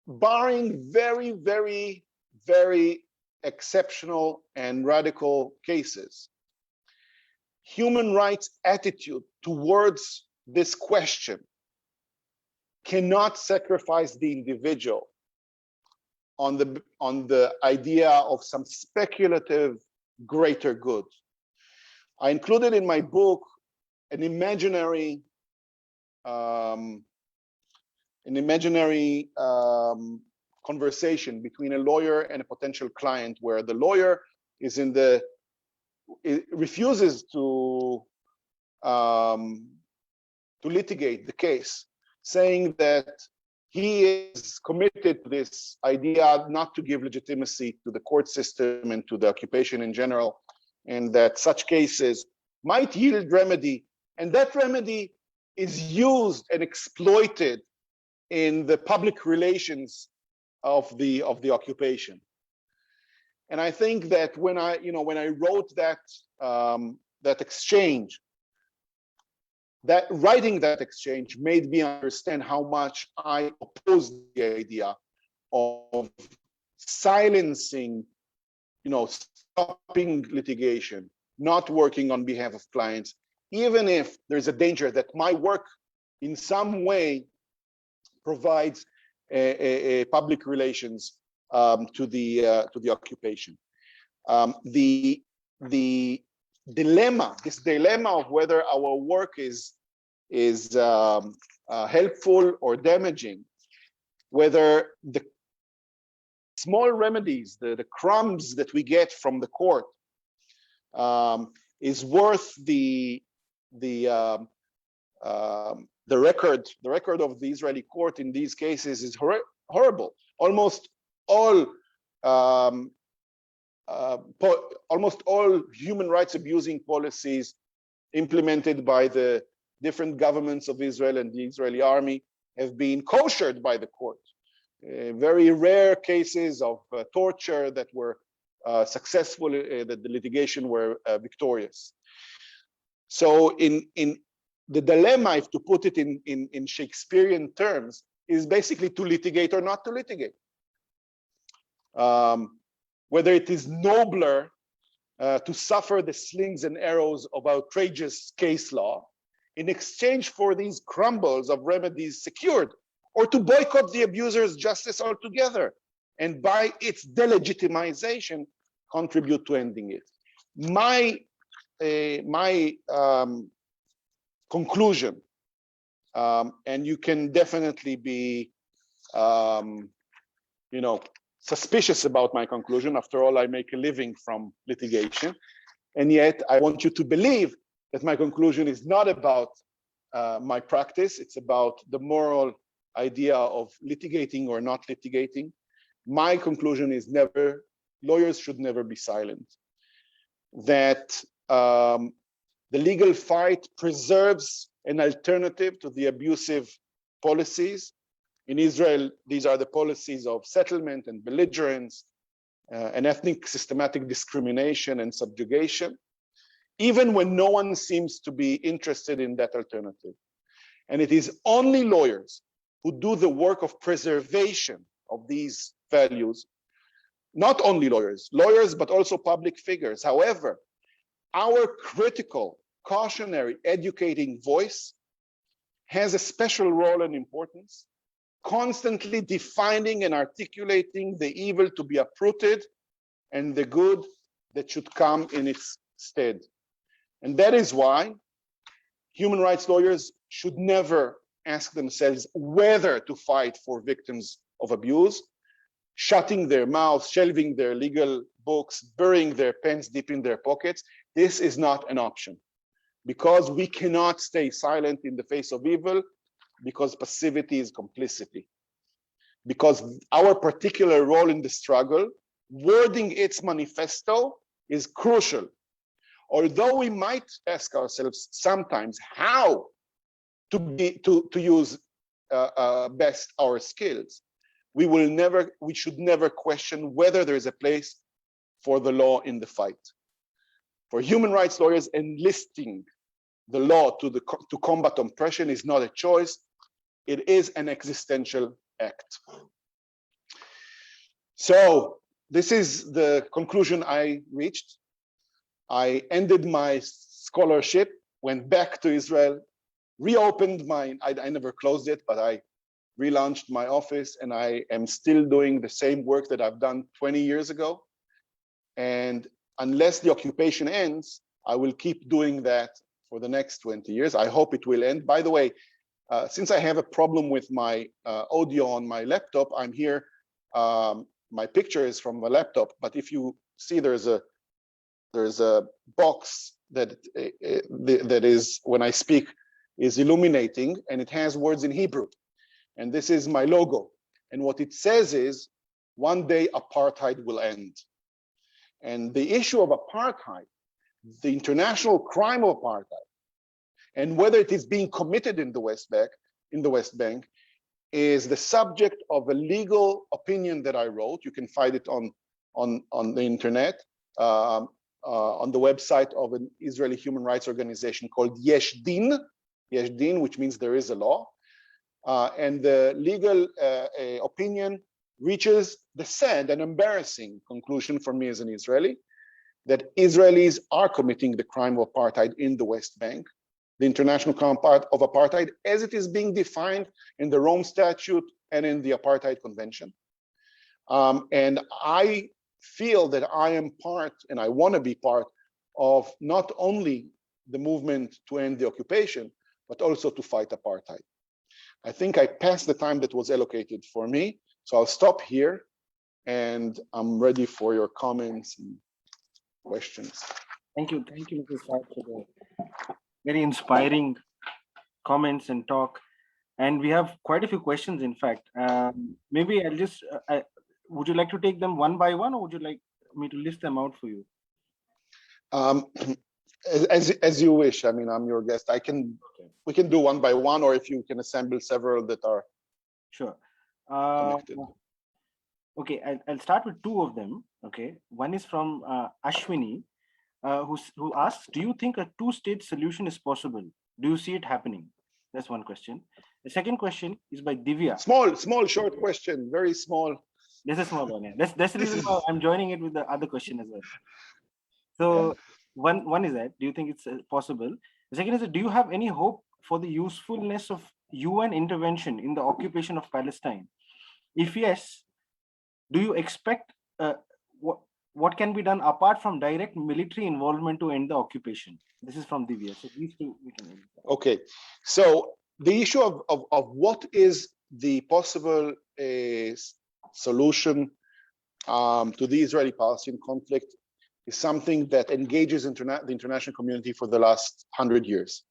barring very, very, very exceptional and radical cases, human rights attitude towards this question cannot sacrifice the individual on the idea of some speculative greater good. I included in my book an imaginary conversation between a lawyer and a potential client, where the lawyer is refuses to litigate the case, saying that he is committed to this idea not to give legitimacy to the court system and to the occupation in general, and that such cases might yield remedy, and that remedy is used and exploited in the public relations of the occupation. And I think that when I wrote that that exchange, that writing that exchange made me understand how much I oppose the idea of silencing, stopping litigation, not working on behalf of clients, even if there's a danger that my work in some way provides a public relations to the occupation. The dilemma, this dilemma of whether our work is helpful or damaging, whether the small remedies, the crumbs that we get from the court, is worth the record of the Israeli court in these cases is horrible. Almost all human rights abusing policies implemented by the different governments of Israel and the Israeli army have been koshered by the court. Very rare cases of torture that were successful, that the litigation were victorious. So in the dilemma, if to put it in Shakespearean terms, is basically to litigate or not to litigate. Whether it is nobler to suffer the slings and arrows of outrageous case law in exchange for these crumbles of remedies secured, or to boycott the abuser's justice altogether, and by its delegitimization, contribute to ending it. My conclusion, and you can definitely be, suspicious about my conclusion. After all, I make a living from litigation, and yet I want you to believe that my conclusion is not about my practice. It's about the moral idea of litigating or not litigating. My conclusion is lawyers should never be silent. That the legal fight preserves an alternative to the abusive policies. In Israel, these are the policies of settlement and belligerence, and ethnic systematic discrimination and subjugation, even when no one seems to be interested in that alternative. And it is only lawyers who do the work of preservation of these values, not only lawyers, but also public figures. However, our critical, cautionary, educating voice has a special role and importance, constantly defining and articulating the evil to be uprooted and the good that should come in its stead. And that is why human rights lawyers should never ask themselves whether to fight for victims of abuse, shutting their mouths, shelving their legal books, burying their pens deep in their pockets. This is not an option, because we cannot stay silent in the face of evil, because passivity is complicity. Because our particular role in the struggle, wording its manifesto, is crucial. Although we might ask ourselves sometimes how to use best our skills, we should never question whether there is a place for the law in the fight. For human rights lawyers, enlisting the law to combat oppression is not a choice. It is an existential act. So this is the conclusion I reached. I ended my scholarship, went back to Israel, reopened I never closed it, but I relaunched my office, and I am still doing the same work that I've done 20 years ago. And unless the occupation ends, I will keep doing that for the next 20 years. I hope it will end. By the way, since I have a problem with my audio on my laptop, I'm here. My picture is from the laptop, but if you see, there's a box that is, when I speak, is illuminating, and it has words in Hebrew. And this is my logo. And what it says is, one day apartheid will end. And the issue of apartheid, the international crime of apartheid, and whether it is being committed in the West Bank, is the subject of a legal opinion that I wrote. You can find it on the internet, on the website of an Israeli human rights organization called Yesh Din, which means there is a law. And the legal opinion reaches the sad and embarrassing conclusion for me as an Israeli, that Israelis are committing the crime of apartheid in the West Bank, the international crime of apartheid as it is being defined in the Rome Statute and in the Apartheid Convention. And I feel that I am part, and I want to be part of, not only the movement to end the occupation, but also to fight apartheid. I think I passed the time that was allocated for me, so I'll stop here, and I'm ready for your comments and questions. Thank you, Mr. Sfard, for the very inspiring comments and talk. And we have quite a few questions, in fact. Maybe I'll just, would you like to take them one by one, or would you like me to list them out for you? As you wish. I mean, I'm your guest. We can do one by one, or if you can assemble several that are sure. connected. Okay, I'll start with two of them. Okay, one is from Ashwini, who asks, do you think a two-state solution is possible? Do you see it happening? That's one question. The second question is by Divya. Small, short question, very small. That's a small one. Yeah. That's the reason why I'm joining it with the other question as well. So yeah. One is that, do you think it's possible? The second is, do you have any hope for the usefulness of UN intervention in the occupation of Palestine? If yes, do you expect what can be done apart from direct military involvement to end the occupation? This is from Divya. So these two we can end. Okay, so the issue of what is the possible solution to the Israeli-Palestinian conflict is something that engages the international community for the last 100 years.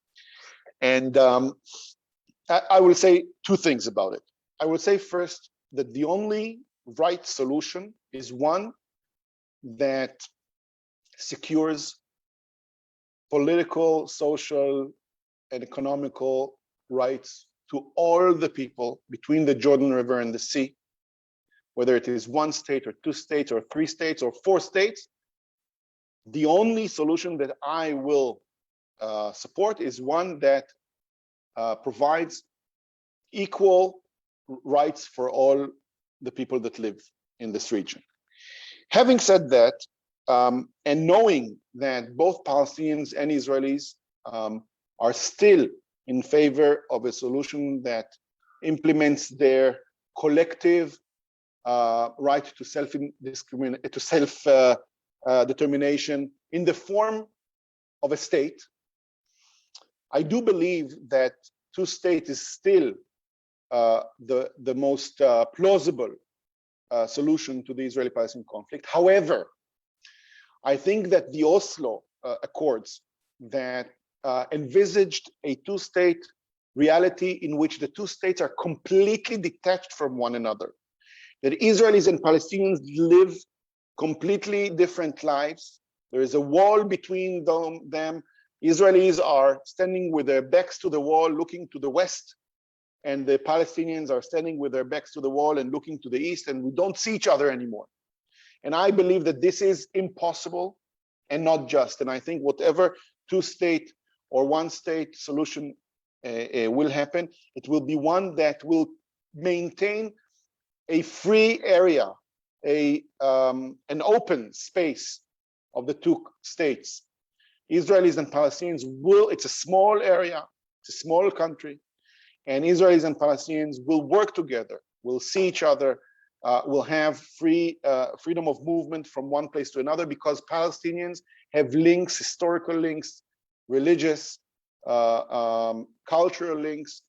And I will say two things about it. I will say first that the only right solution is one that secures political, social, and economical rights to all the people between the Jordan River and the sea, whether it is one state or two states or three states or four states. The only solution that I will support is one that provides equal rights for all the people that live in this region. Having said that, and knowing that both Palestinians and Israelis are still in favor of a solution that implements their collective right to self-determination in the form of a state, I do believe that two-state is still the most plausible solution to the Israeli-Palestinian conflict. However, I think that the Oslo Accords that envisaged a two-state reality in which the two states are completely detached from one another, that Israelis and Palestinians live completely different lives. There is a wall between them. Israelis are standing with their backs to the wall, looking to the west, and the Palestinians are standing with their backs to the wall and looking to the east, and we don't see each other anymore. And I believe that this is impossible and not just. And I think whatever two-state or one-state solution will happen, it will be one that will maintain a free area, an open space of the two states. Israelis and Palestinians will, it's a small area, it's a small country. and Israelis and Palestinians will work together, will see each other, will have freedom of movement from one place to another, because Palestinians have links, historical links, religious, cultural links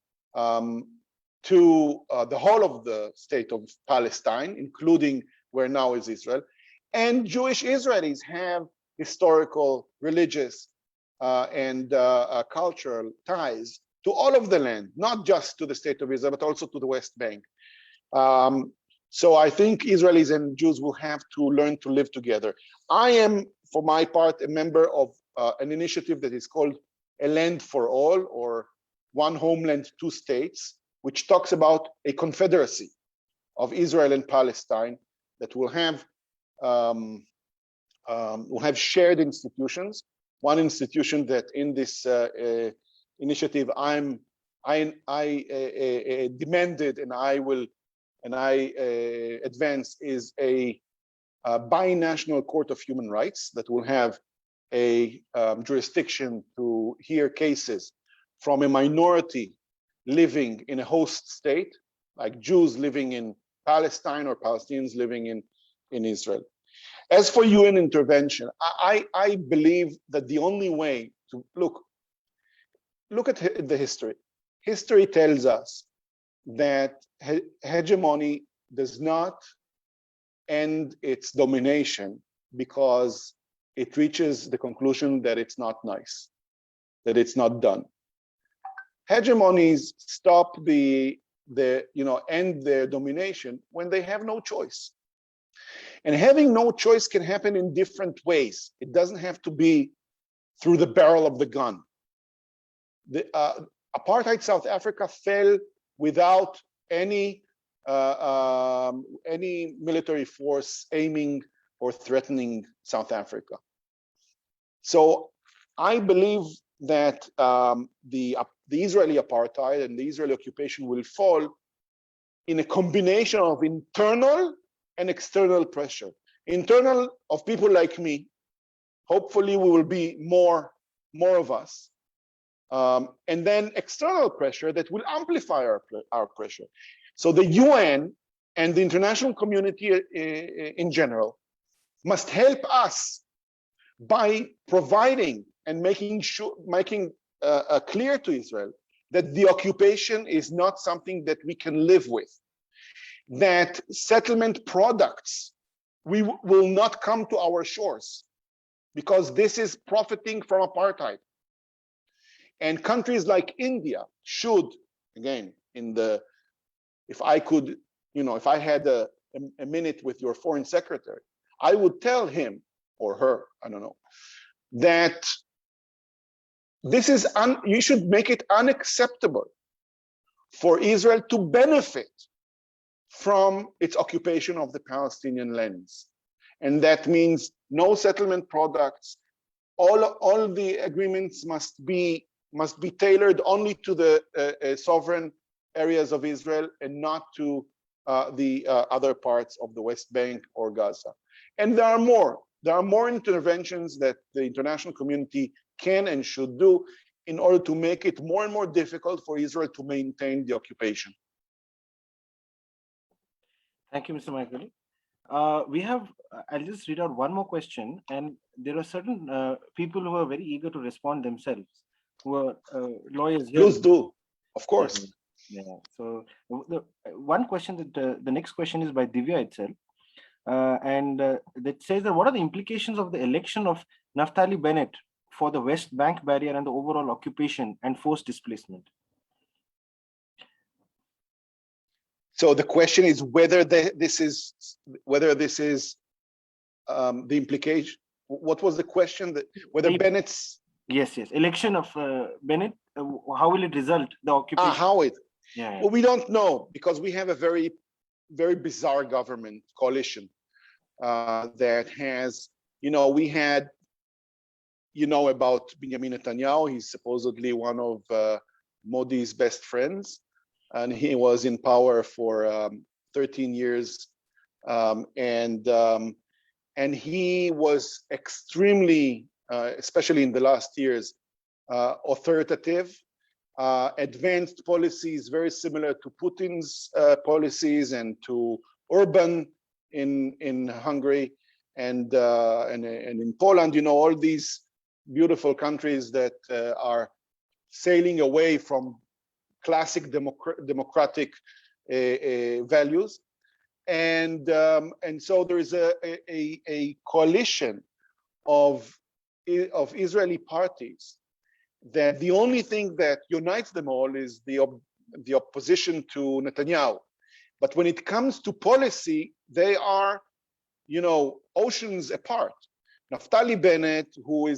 to the whole of the state of Palestine, including where now is Israel. And Jewish Israelis have historical, religious, and cultural ties to all of the land, not just to the state of Israel, but also to the West Bank. So I think Israelis and Jews will have to learn to live together. I am, for my part, a member of an initiative that is called A Land for All, or One Homeland, Two States, which talks about a confederacy of Israel and Palestine that will have shared institutions. One institution that in this initiative I demanded and I advance is a binational court of human rights that will have a jurisdiction to hear cases from a minority living in a host state, like Jews living in Palestine or Palestinians living in Israel. As for UN intervention, I believe that the only way to look at the history. History tells us that hegemony does not end its domination because it reaches the conclusion that it's not nice, that it's not done. Hegemonies stop end their domination when they have no choice. And having no choice can happen in different ways. It doesn't have to be through the barrel of the gun. The apartheid South Africa fell without any military force aiming or threatening South Africa. So I believe that the Israeli apartheid and the Israeli occupation will fall in a combination of internal and external pressure. Internal of people like me. Hopefully we will be more of us. And then external pressure that will amplify our pressure. So the UN and the international community in general must help us by providing and making clear to Israel that the occupation is not something that we can live with, that settlement products will not come to our shores because this is profiting from apartheid. And countries like India should, again, if I had a minute with your foreign secretary, I would tell him or her, I don't know, that this is you should make it unacceptable for Israel to benefit from its occupation of the Palestinian lands. And that means no settlement products. All the agreements must be tailored only to the sovereign areas of Israel and not to the other parts of the West Bank or Gaza. And there are more interventions that the international community can and should do in order to make it more and more difficult for Israel to maintain the occupation. Thank you, Mr. Michael. I'll just read out one more question, and there are certain people who are very eager to respond themselves, who are lawyers here. Please do, of course. Yeah. So the next question is by Divya itself, and that says that what are the implications of the election of Naftali Bennett for the West Bank barrier and the overall occupation and forced displacement? So the question is whether this is the implication. What was the question? Whether Bennett's election of Bennett, how will it result the occupation? How it? Yeah. Well, we don't know because we have a very, very bizarre government coalition that has, we had, about Benjamin Netanyahu. He's supposedly one of Modi's best friends, and he was in power for 13 years, and he was extremely, especially in the last years, authoritative, advanced policies very similar to Putin's policies and to Orban in Hungary and in Poland. You know, all these beautiful countries that are sailing away from classic democratic values, and so there is a coalition of Israeli parties that the only thing that unites them all is the opposition to Netanyahu. But when it comes to policy, they are, you know, oceans apart. Naftali Bennett, who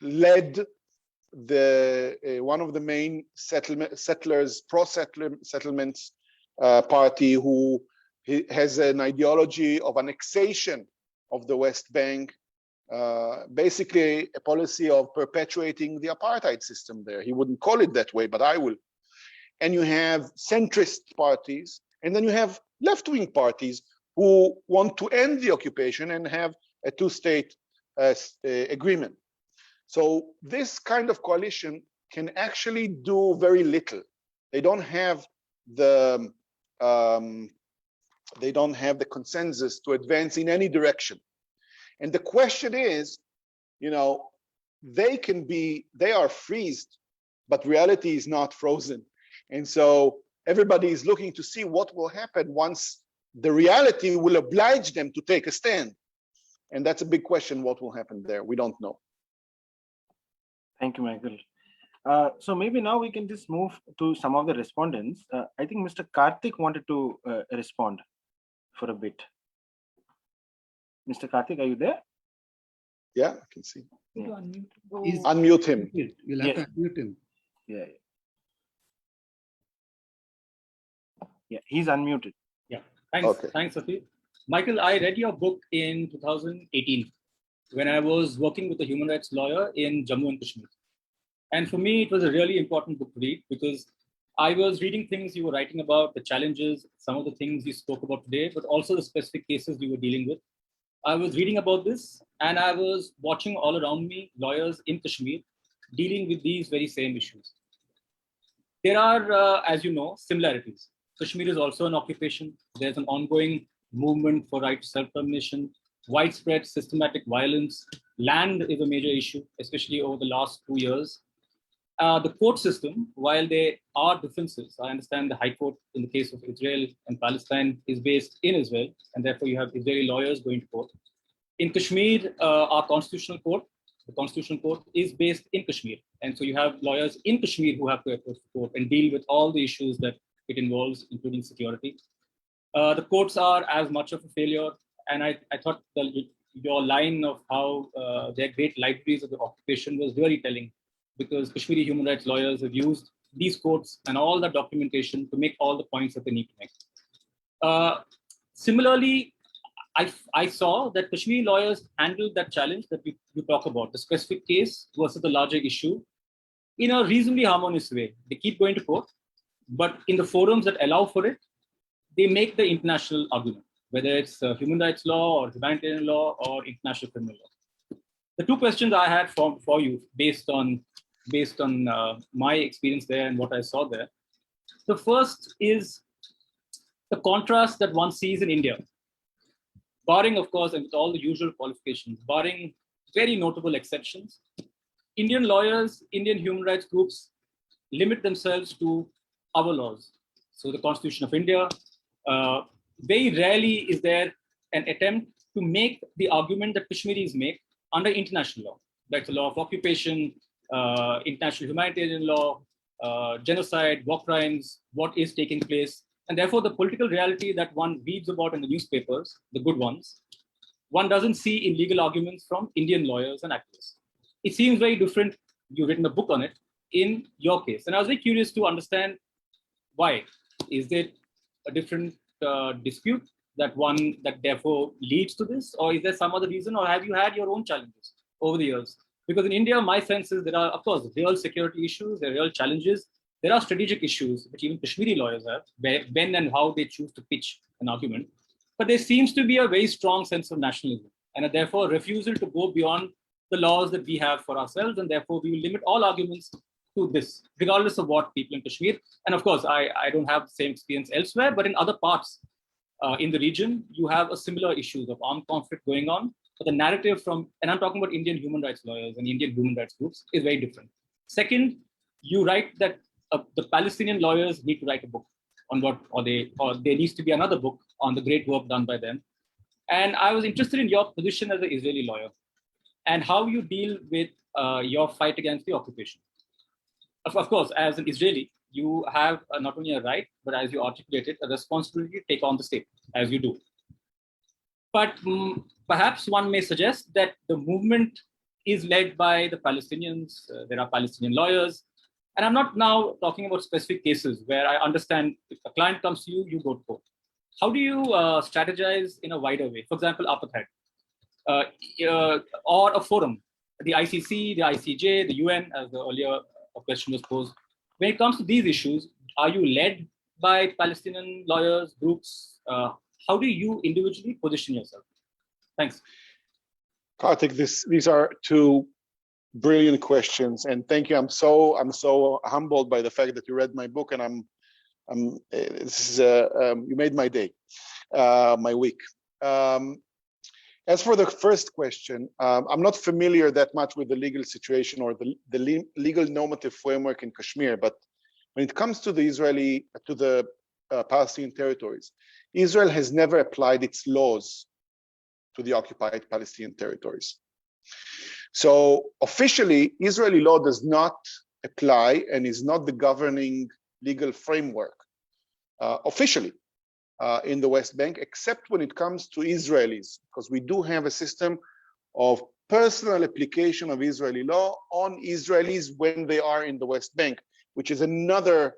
led one of the main pro-settlements party, who has an ideology of annexation of the West Bank, basically a policy of perpetuating the apartheid system there. He wouldn't call it that way, but I will. And you have centrist parties, and then you have left-wing parties who want to end the occupation and have a two-state agreement. So this kind of coalition can actually do very little. They don't have the consensus to advance in any direction. And the question is, you know, they are freezed, but reality is not frozen. And so everybody is looking to see what will happen once the reality will oblige them to take a stand. And that's a big question, what will happen there? We don't know. Thank you, Michael. So maybe now we can just move to some of the respondents. I think Mr. Karthik wanted to respond for a bit. Mr. Karthik, are you there? Yeah, I can see. Yeah. Unmute him. You'll have to unmute him. Yeah. Yeah, he's unmuted. Yeah, thanks. Okay. Thanks, Safi. Michael, I read your book in 2018 when I was working with a human rights lawyer in Jammu and Kashmir. And for me, it was a really important book to read because I was reading things you were writing about, the challenges, some of the things you spoke about today, but also the specific cases you were dealing with. I was reading about this and I was watching all around me lawyers in Kashmir dealing with these very same issues. There are, as you know, similarities. Kashmir is also an occupation. There's an ongoing movement for right to self-determination, widespread systematic violence. Land is a major issue, especially over the last 2 years. The court system, while there are differences, I understand the High Court in the case of Israel and Palestine is based in Israel, and therefore you have Israeli lawyers going to court. In Kashmir, our constitutional court, the constitutional court is based in Kashmir. And so you have lawyers in Kashmir who have to approach the court and deal with all the issues that it involves, including security. The courts are as much of a failure. And I thought your line of how they're great libraries of the occupation was really telling, because Kashmiri human rights lawyers have used these courts and all the documentation to make all the points that they need to make. Similarly, I saw that Kashmiri lawyers handled that challenge that you talk about, the specific case versus the larger issue, in a reasonably harmonious way. They keep going to court, but in the forums that allow for it, they make the international argument, whether it's human rights law or humanitarian law or international criminal law. The two questions I had for you, based on my experience there and what I saw there. The first is the contrast that one sees in India, barring, of course, and with all the usual qualifications, barring very notable exceptions. Indian lawyers, Indian human rights groups limit themselves to our laws. So the Constitution of India, very rarely is there an attempt to make the argument that Kashmiris make under international law. That's the law of occupation, international humanitarian law, genocide, war crimes, what is taking place. And therefore, the political reality that one reads about in the newspapers, the good ones, one doesn't see in legal arguments from Indian lawyers and activists. It seems very different. You've written a book on it in your case. And I was very curious to understand why. Is there a different dispute that therefore leads to this? Or is there some other reason? Or have you had your own challenges over the years? Because in India, my sense is there are, of course, real security issues, there are real challenges. There are strategic issues which even Kashmiri lawyers have, when and how they choose to pitch an argument. But there seems to be a very strong sense of nationalism and therefore refusal to go beyond the laws that we have for ourselves. And therefore, we will limit all arguments to to this, regardless of what people in Kashmir, and of course, I don't have the same experience elsewhere, but in other parts in the region, you have a similar issues of armed conflict going on. But the narrative and I'm talking about Indian human rights lawyers and Indian human rights groups, is very different. Second, you write that the Palestinian lawyers need to write a book on or there needs to be another book on the great work done by them. And I was interested in your position as an Israeli lawyer and how you deal with your fight against the occupation. Of course, as an Israeli, you have not only a right, but as you articulated, a responsibility to take on the state, as you do. But perhaps one may suggest that the movement is led by the Palestinians. There are Palestinian lawyers. And I'm not now talking about specific cases where I understand if a client comes to you, you go to court. How do you strategize in a wider way? For example, apartheid, or a forum, the ICC, the ICJ, the UN, as the earlier question was posed. When it comes to these issues, are you led by Palestinian lawyers, groups? How do you individually position yourself? Thanks. Karthik, these are two brilliant questions, and thank you. I'm so humbled by the fact that you read my book, and you made my day, my week. As for the first question, I'm not familiar that much with the legal situation or the legal normative framework in Kashmir, but when it comes to the Palestinian territories, Israel has never applied its laws to the occupied Palestinian territories. So officially, Israeli law does not apply and is not the governing legal framework officially in the West Bank, except when it comes to Israelis, because we do have a system of personal application of Israeli law on Israelis when they are in the West Bank, which is another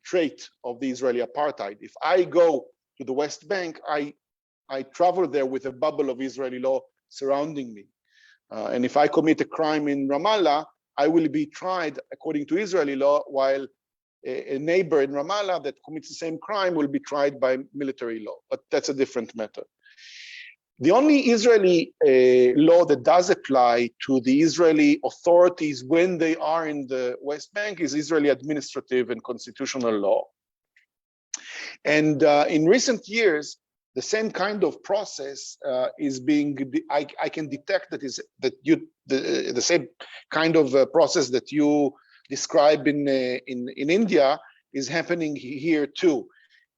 trait of the Israeli apartheid. If I go to the West Bank, I travel there with a bubble of Israeli law surrounding me. And if I commit a crime in Ramallah, I will be tried according to Israeli law, while a neighbor in Ramallah that commits the same crime will be tried by military law. But that's a different matter. The only Israeli law that does apply to the Israeli authorities when they are in the West Bank is Israeli administrative and constitutional law. And in recent years, the same kind of process is being. I can detect the same kind of process that you describe in India is happening here too,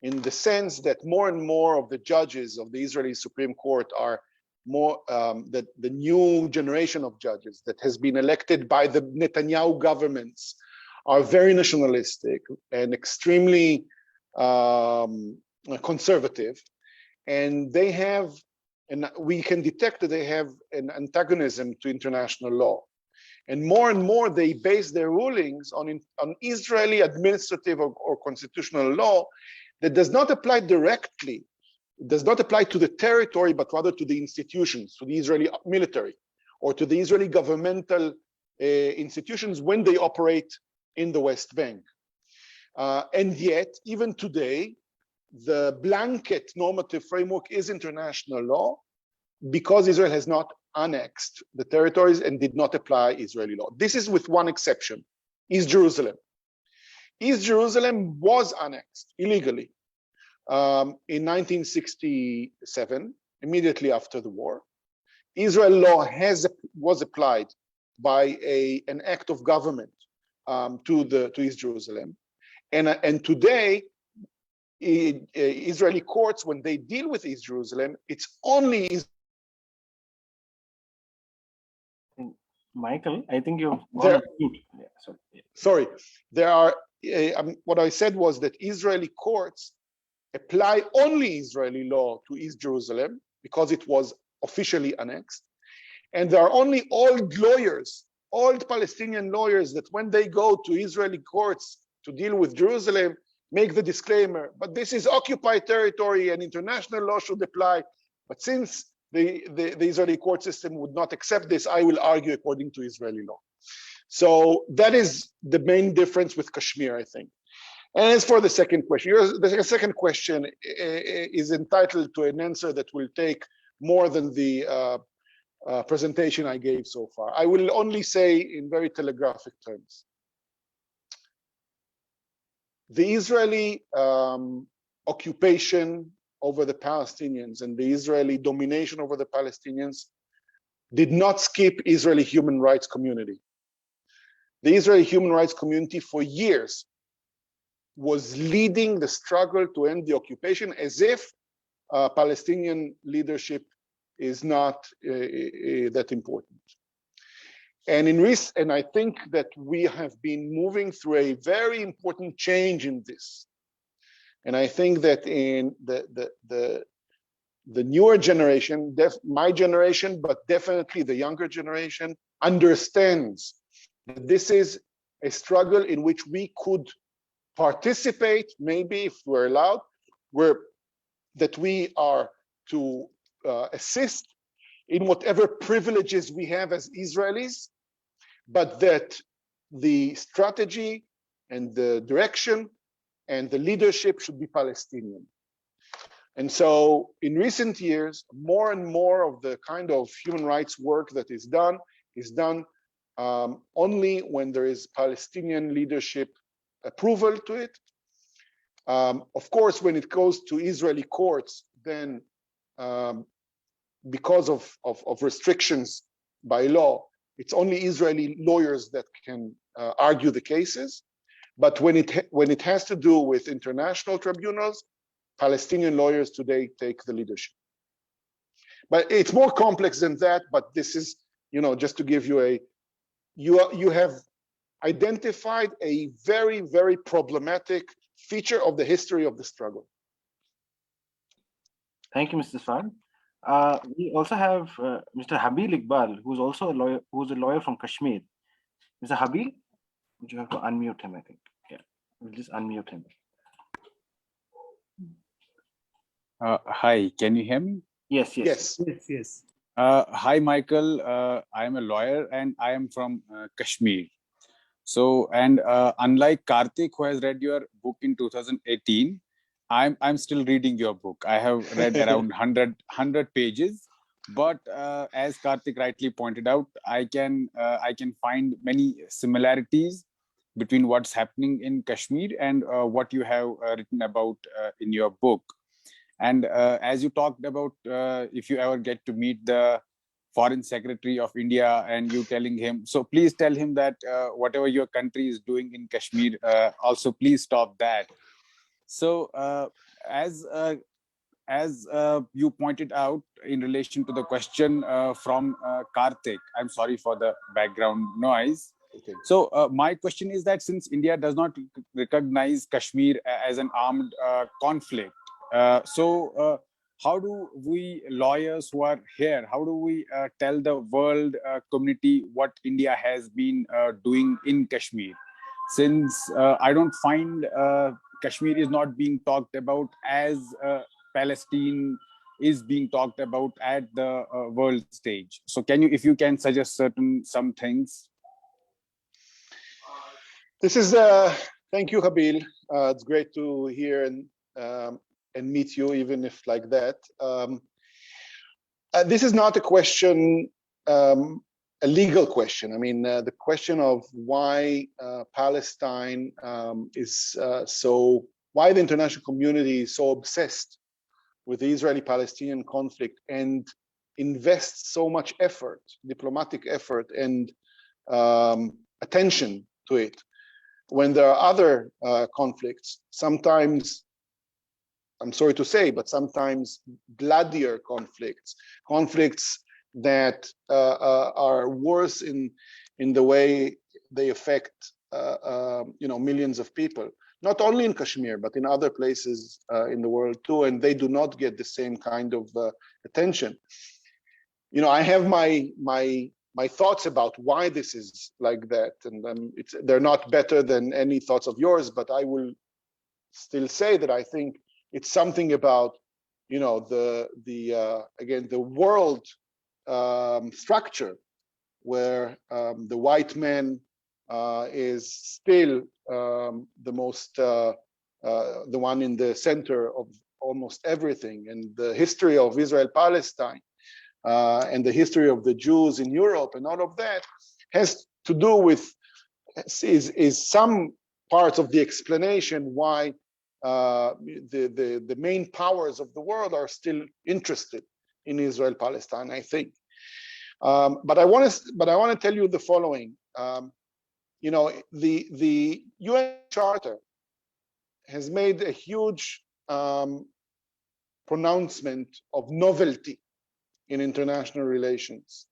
in the sense that more and more of the judges of the Israeli Supreme Court are more the new generation of judges that has been elected by the Netanyahu governments are very nationalistic and extremely conservative. And they have, and we can detect that they have an antagonism to international law. And more they base their rulings on Israeli administrative or constitutional law that does not apply directly, does not apply to the territory, but rather to the institutions, to the Israeli military, or to the Israeli governmental institutions when they operate in the West Bank. And yet, even today, the blanket normative framework is international law because Israel has not annexed the territories and did not apply Israeli law. This is with one exception, East Jerusalem. East Jerusalem was annexed illegally in 1967, immediately after the war. Israel law was applied by an act of government to East Jerusalem. And today, Israeli courts, when they deal with East Jerusalem, it's only Michael, I think you've gone mute. Yeah, sorry. There are what I said was that Israeli courts apply only Israeli law to East Jerusalem because it was officially annexed, and there are only old Palestinian lawyers that when they go to Israeli courts to deal with Jerusalem, make the disclaimer, but this is occupied territory and international law should apply. But since the Israeli court system would not accept this, I will argue according to Israeli law. So that is the main difference with Kashmir, I think. And as for the second question, the second question is entitled to an answer that will take more than the presentation I gave so far. I will only say in very telegraphic terms. The Israeli occupation over the Palestinians and the Israeli domination over the Palestinians did not skip Israeli human rights community. The Israeli human rights community for years was leading the struggle to end the occupation as if Palestinian leadership is not that important. And I think that we have been moving through a very important change in this. And I think that in the newer generation, my generation, but definitely the younger generation, understands that this is a struggle in which we could participate, maybe if we're allowed, that we are to assist in whatever privileges we have as Israelis, but that the strategy and the direction and the leadership should be Palestinian. And so in recent years, more and more of the kind of human rights work that is done only when there is Palestinian leadership approval to it. Of course, when it goes to Israeli courts, then because of restrictions by law, it's only Israeli lawyers that can argue the cases. But when it has to do with international tribunals, Palestinian lawyers today take the leadership. But it's more complex than that. But this is, just to give you you have identified a very, very problematic feature of the history of the struggle. Thank you, Mr. Sfard. We also have Mr. Habil Iqbal, who's also a lawyer from Kashmir. Mr. Habil, would you have to unmute him, I think. Yeah, we'll just unmute him. Hi, can you hear me? Yes. Hi, Michael. I am a lawyer and I am from Kashmir. So, and unlike Karthik, who has read your book in 2018, I'm still reading your book. I have read around 100 pages, but as Karthik rightly pointed out, I can find many similarities between what's happening in Kashmir and what you have written about in your book. And as you talked about, if you ever get to meet the Foreign Secretary of India and you telling him, so please tell him that whatever your country is doing in Kashmir, also please stop that. So as you pointed out in relation to the question from Karthik, I'm sorry for the background noise. Okay. So my question is that since India does not recognize Kashmir as an armed conflict, how do we lawyers who are here, how do we tell the world community what India has been doing in Kashmir? Since I don't find Kashmir is not being talked about as Palestine is being talked about at the world stage. So if you can suggest some things. This is, thank you, Habil. It's great to hear and meet you, even if like that. This is not a question, a legal question. I mean, the question of why Palestine why the international community is so obsessed with the Israeli-Palestinian conflict and invests so much effort, diplomatic effort and attention to it, when there are other conflicts, sometimes, I'm sorry to say, but sometimes bloodier conflicts that are worse in the way they affect millions of people, not only in Kashmir but in other places in the world too, and they do not get the same kind of attention. I have my thoughts about why this is like that, and they're not better than any thoughts of yours, but I will still say that I think it's something about, the world structure where the white man is still the one in the center of almost everything, and the history of Israel-Palestine and the history of the Jews in Europe and all of that has to do with is some parts of the explanation why the main powers of the world are still interested in Israel-Palestine, I think. But I want to tell you the following. You know, the UN Charter has made a huge pronouncement of novelty in international relations.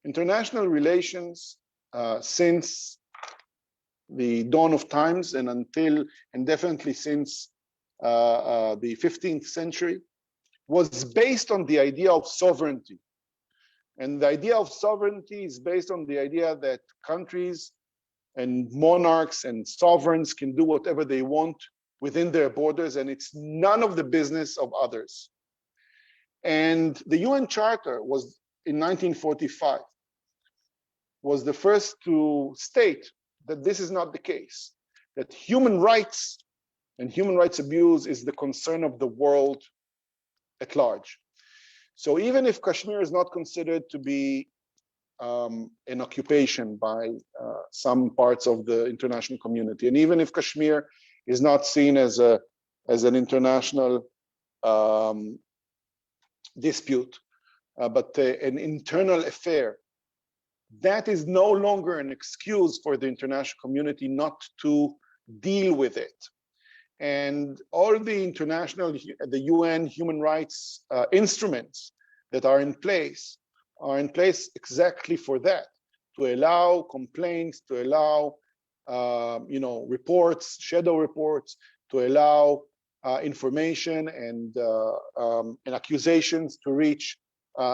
International relations since the dawn of times and definitely since the 15th century was based on the idea of sovereignty. And the idea of sovereignty is based on the idea that countries and monarchs and sovereigns can do whatever they want within their borders, and it's none of the business of others. And the UN Charter was in 1945, was the first to state that this is not the case, that human rights and human rights abuse is the concern of the world at large. So even if Kashmir is not considered to be an occupation by some parts of the international community, and even if Kashmir is not seen as an international dispute, but an internal affair, that is no longer an excuse for the international community not to deal with it. And all the UN human rights instruments that are in place exactly for that, to allow complaints, to allow reports, shadow reports, to allow information and accusations to reach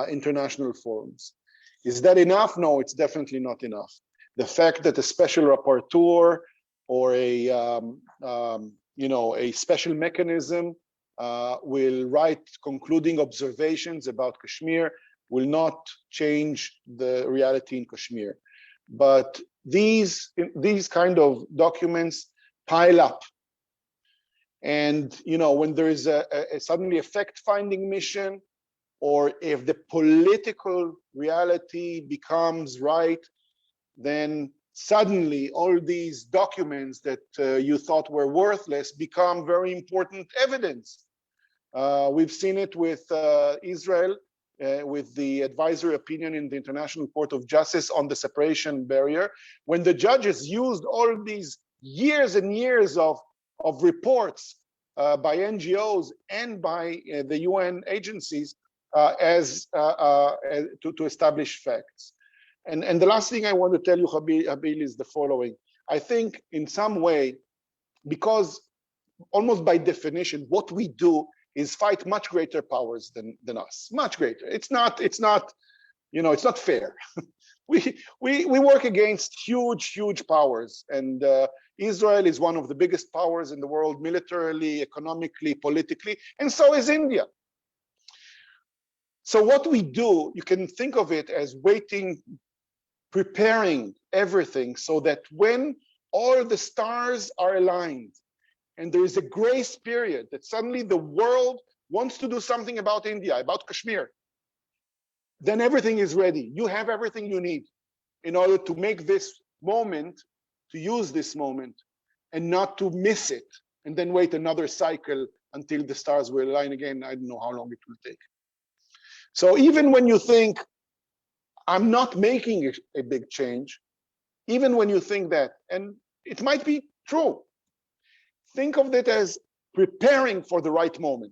international forums. Is that enough? No, it's definitely not enough. The fact that a special rapporteur or a special mechanism will write concluding observations about Kashmir will not change the reality in Kashmir. But these kind of documents pile up. And when there is suddenly a fact-finding mission, or if the political reality becomes right, then suddenly all these documents that you thought were worthless become very important evidence. We've seen it with Israel, with the advisory opinion in the International Court of Justice on the separation barrier, when the judges used all these years and years of reports by NGOs and by the UN agencies to establish facts. And the last thing I want to tell you, Habil, is the following. I think in some way, because almost by definition, what we do is fight much greater powers than us, much greater. It's not fair. we work against huge powers, and Israel is one of the biggest powers in the world, militarily, economically, politically, and so is India. So what we do, you can think of it as preparing everything so that when all the stars are aligned and there is a grace period that suddenly the world wants to do something about India, about Kashmir, then everything is ready. You have everything you need in order to make this moment, to use this moment, and not to miss it, and then wait another cycle until the stars will align again. I don't know how long it will take. So even when you think, I'm not making a big change, even when you think that, and it might be true, think of it as preparing for the right moment.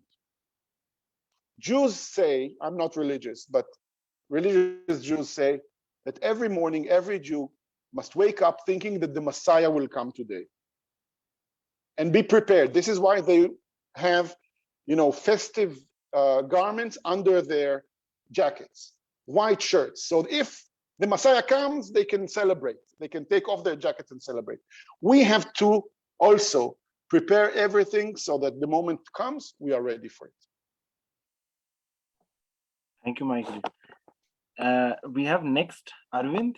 Jews say, I'm not religious, but religious Jews say that every morning, every Jew must wake up thinking that the Messiah will come today. And be prepared. This is why they have, festive garments under their jackets, white shirts. So if the Messiah comes, they can celebrate. They can take off their jackets and celebrate. We have to also prepare everything so that the moment comes, we are ready for it. Thank you, Michael. We have next Arvind,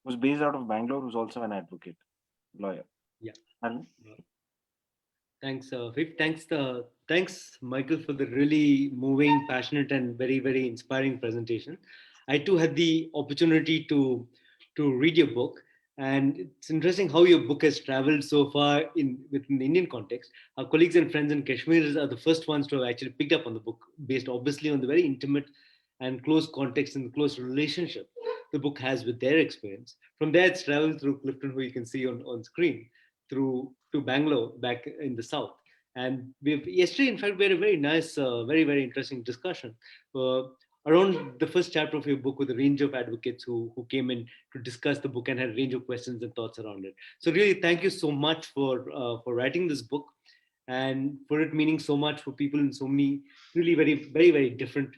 who's based out of Bangalore, who's also an advocate, lawyer. Yeah. Arvind? Thanks, Vip. Thanks the Thanks, Michael, for the really moving, passionate, and very, very inspiring presentation. I too had the opportunity to read your book, and it's interesting how your book has traveled so far within the Indian context. Our colleagues and friends in Kashmir are the first ones to have actually picked up on the book, based obviously on the very intimate and close context and close relationship the book has with their experience. From there, it's traveled through Clifton, who you can see on screen, through to Bangalore back in the south. And yesterday, in fact, we had a very nice, very, very interesting discussion uh, around the first chapter of your book with a range of advocates who came in to discuss the book and had a range of questions and thoughts around it. So really, thank you so much for writing this book and for it meaning so much for people in so many really very, very, very different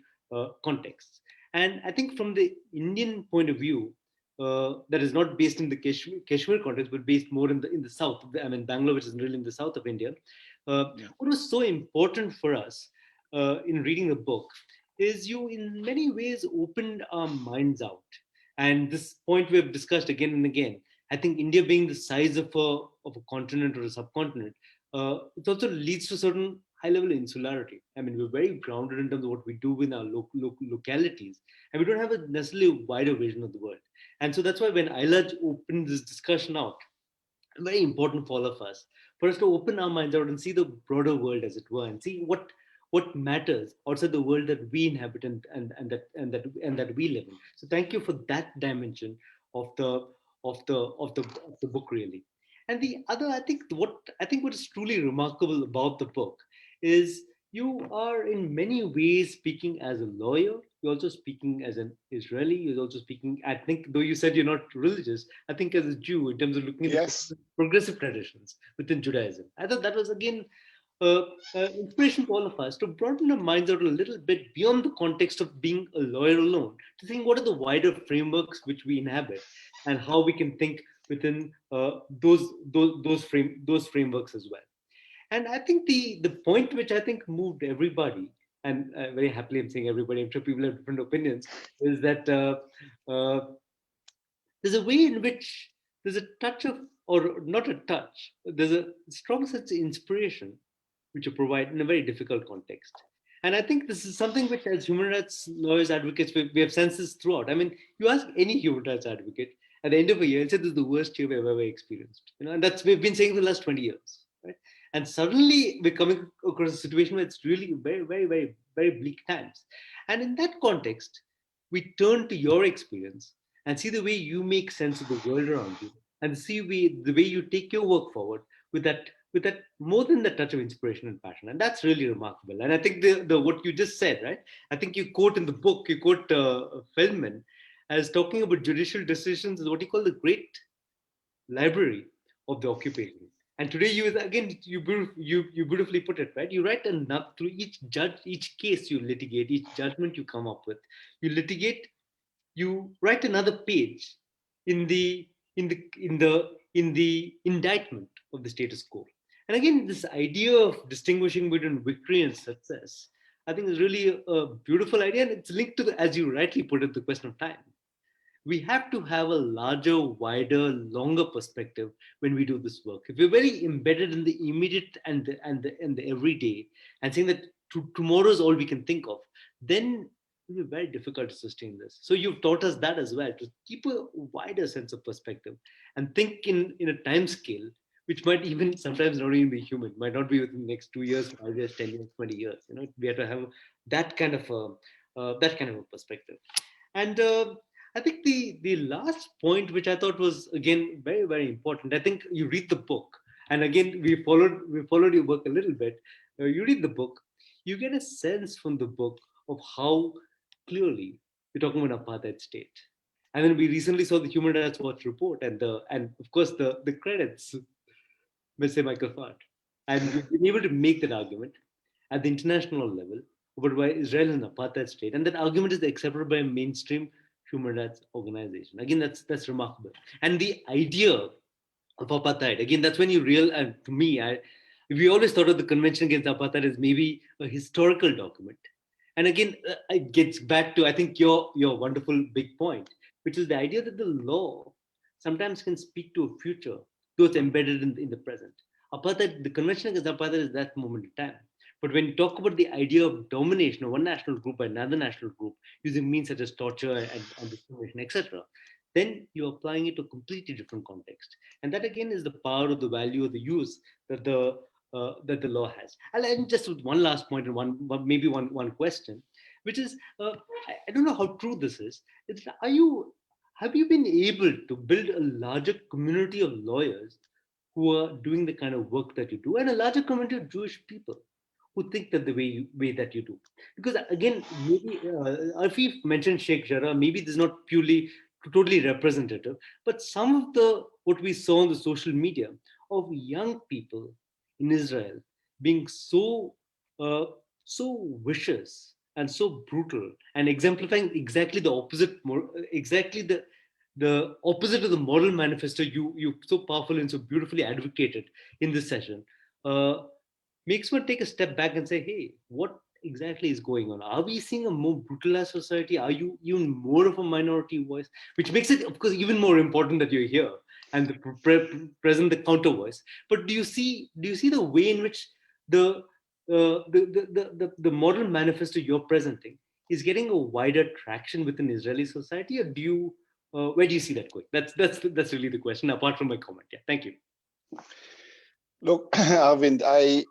contexts. And I think from the Indian point of view, that is not based in the Kashmir context, but based more in the south. I mean, Bangalore, which is really in the south of India. What was so important for us in reading the book is you, in many ways, opened our minds out. And this point we have discussed again and again. I think India being the size of a continent or a subcontinent, it also leads to certain high level insularity. I mean, we're very grounded in terms of what we do in our localities, and we don't have a necessarily wider vision of the world. And so that's why when Ailaj opened this discussion out, very important for all of us, for us to open our minds out and see the broader world, as it were, and see what matters outside the world that we inhabit and that we live in. So thank you for that dimension of the book, really. And the other, what is truly remarkable about the book is you are in many ways speaking as a lawyer. You're also speaking as an Israeli. You're also speaking, I think, though you said you're not religious, I think as a Jew, in terms of looking at Yes. the progressive traditions within Judaism. I thought that was, again, inspiration for all of us to broaden our minds out a little bit beyond the context of being a lawyer alone, to think what are the wider frameworks which we inhabit and how we can think within those frameworks as well. And I think the point which I think moved everybody, and very happily I'm saying everybody, I'm sure people have different opinions, is that there's a way in which there's a touch of, or not a touch, there's a strong sense of inspiration which you provide in a very difficult context. And I think this is something which, as human rights lawyers, advocates, we have sensed this throughout. I mean, you ask any human rights advocate at the end of a year, and say this is the worst year we've ever experienced. And that's we've been saying for the last 20 years, right? And suddenly we're coming across a situation where it's really very, very, very, very bleak times. And in that context, we turn to your experience and see the way you make sense of the world around you, and see the way you take your work forward with that more than the touch of inspiration and passion. And that's really remarkable. And I think the what you just said, right? I think you quote in the book, you quote Feldman as talking about judicial decisions as what you call the great library of the occupation. And today, you beautifully put it, right? You write enough through each case you litigate, each judgment you come up with. You litigate, you write another page in the indictment of the status quo. And again, this idea of distinguishing between victory and success, I think, is really a beautiful idea, and it's linked to as you rightly put it, the question of time. We have to have a larger, wider, longer perspective when we do this work. If we're very embedded in the immediate and the everyday, and saying that tomorrow is all we can think of, then it will be very difficult to sustain this. So you've taught us that as well, to keep a wider sense of perspective and think in a time scale which might even sometimes not even be human, might not be within the next 2 years, 5 years, 10 years, 20 years. We have to have that kind of a perspective. And I think the last point, which I thought was again very, very important. I think you read the book, and again we followed your work a little bit. You read the book, you get a sense from the book of how clearly we're talking about apartheid state. And then we recently saw the Human Rights Watch report, and of course the credits, Mr. Michael Sfard. And we've been able to make that argument at the international level about why Israel is an apartheid state, and that argument is accepted by a mainstream human rights organization. Again, that's remarkable. And the idea of apartheid, again, that's when you and to me, we always thought of the Convention Against Apartheid as maybe a historical document. And again, it gets back to, I think, your wonderful big point, which is the idea that the law sometimes can speak to a future, though it's embedded in the present. Apartheid, the Convention Against Apartheid is that moment in time. But when you talk about the idea of domination of one national group by another national group using means such as torture and discrimination, etc., then you're applying it to a completely different context. And that again is the power of the value of the use that the law has. I'll end just with one last point and one question, which is I don't know how true this is. Have you been able to build a larger community of lawyers who are doing the kind of work that you do, and a larger community of Jewish people who think that the way that you do? Because again, maybe Afif mentioned Sheikh Jarrah. Maybe this is not purely totally representative, but some of the what we saw on the social media of young people in Israel being so vicious and so brutal and exemplifying exactly the opposite, exactly the opposite of the moral manifesto you so powerfully and so beautifully advocated in this session, makes one take a step back and say, hey, what exactly is going on? Are we seeing a more brutalized society? Are you even more of a minority voice? Which makes it, of course, even more important that you're here and present the counter voice. But do you see the way in which the moral manifesto you're presenting is getting a wider traction within Israeli society, or do you where do you see that going? That's really the question. Apart from my comment, yeah. Thank you. Look, Arvind, I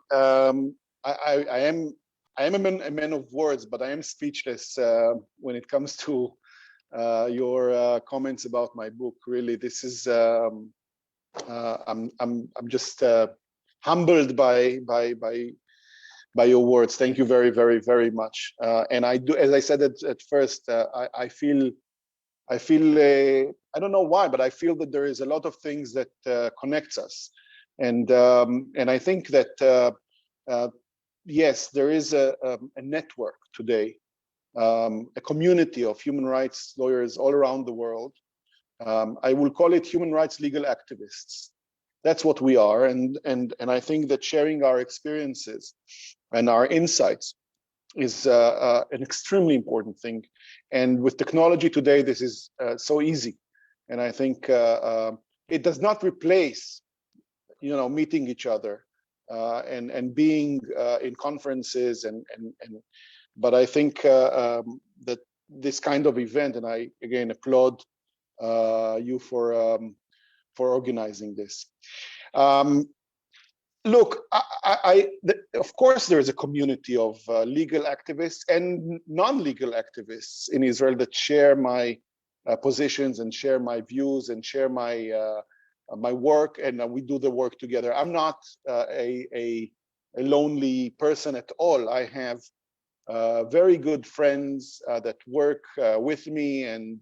am a man of words, but I am speechless when it comes to your comments about my book. Really, this is I'm just humbled by your words. Thank you very, very, very much. And I do, as I said at first, I feel I don't know why, but I feel that there is a lot of things that connects us, and I think that yes, there is a network today, a community of human rights lawyers all around the world. I will call it human rights legal activists. That's what we are, and I think that sharing our experiences and our insights is an extremely important thing. And with technology today, this is so easy. And I think it does not replace, meeting each other and being in conferences but I think that this kind of event, and I again applaud you for organizing this. Look, of course, there is a community of legal activists and non-legal activists in Israel that share my positions and share my views and share my work, and we do the work together. I'm not a lonely person at all. I have very good friends that work with me, and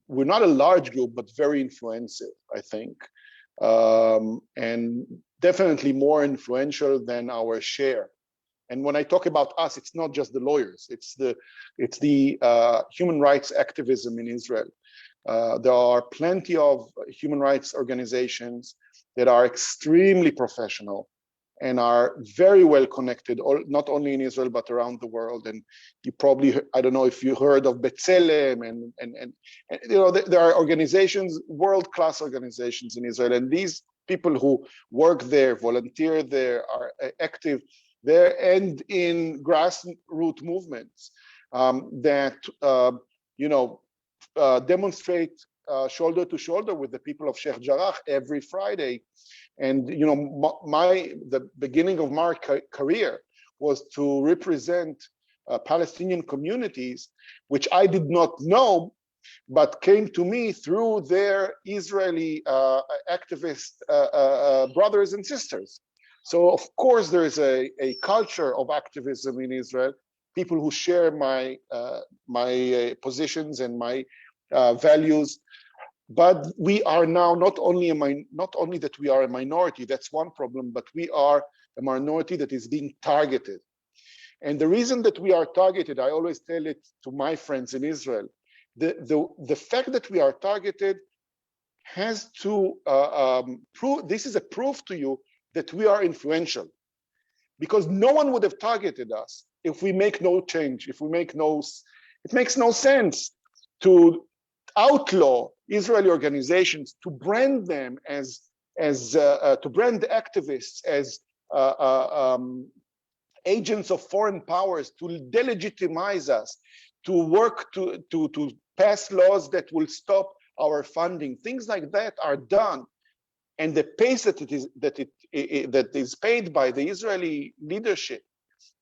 we're not a large group, but very influential, I think, and definitely more influential than our share. And when I talk about us, it's not just the lawyers; it's the human rights activism in Israel. There are plenty of human rights organizations that are extremely professional and are very well connected, not only in Israel, but around the world. And you probably, I don't know if you heard of B'Tselem, and there are organizations, world-class organizations in Israel. And these people who work there, volunteer there, are active there, and in grassroots movements that, demonstrate shoulder to shoulder with the people of Sheikh Jarrah every Friday. And the beginning of my career was to represent Palestinian communities, which I did not know, but came to me through their Israeli activist brothers and sisters. So of course there is a culture of activism in Israel, people who share my positions and my values. But we are now not only that we are a minority, that's one problem, but we are a minority that is being targeted. And the reason that we are targeted, I always tell it to my friends in Israel, the fact that we are targeted has to prove, this is a proof to you that we are influential, because no one would have targeted us if we make no change, it makes no sense to outlaw Israeli organizations, to brand them as to brand activists as agents of foreign powers, to delegitimize us, to work to pass laws that will stop our funding. Things like that are done, and the pace that is paid by the Israeli leadership,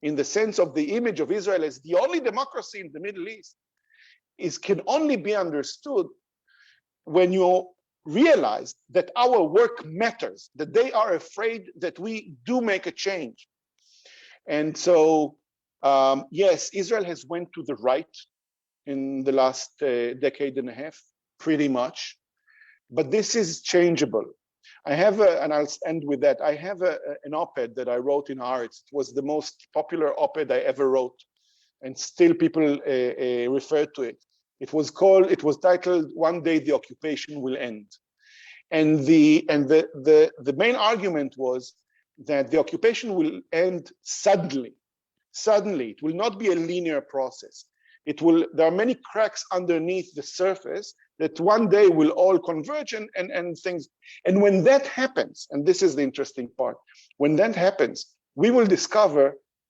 in the sense of the image of Israel as the only democracy in the Middle East, can only be understood when you realize that our work matters, that they are afraid that we do make a change. And so, yes, Israel has went to the right in the last decade and a half, pretty much, but this is changeable. I have, and I'll end with that, I have an op-ed that I wrote in Haaretz. It was the most popular op-ed I ever wrote, and still people refer to it. It was titled, "One Day the Occupation Will End." And the main argument was that the occupation will end suddenly. Suddenly, it will not be a linear process. There are many cracks underneath the surface that one day will all converge and things. And when that happens, and this is the interesting part, when that happens, we will discover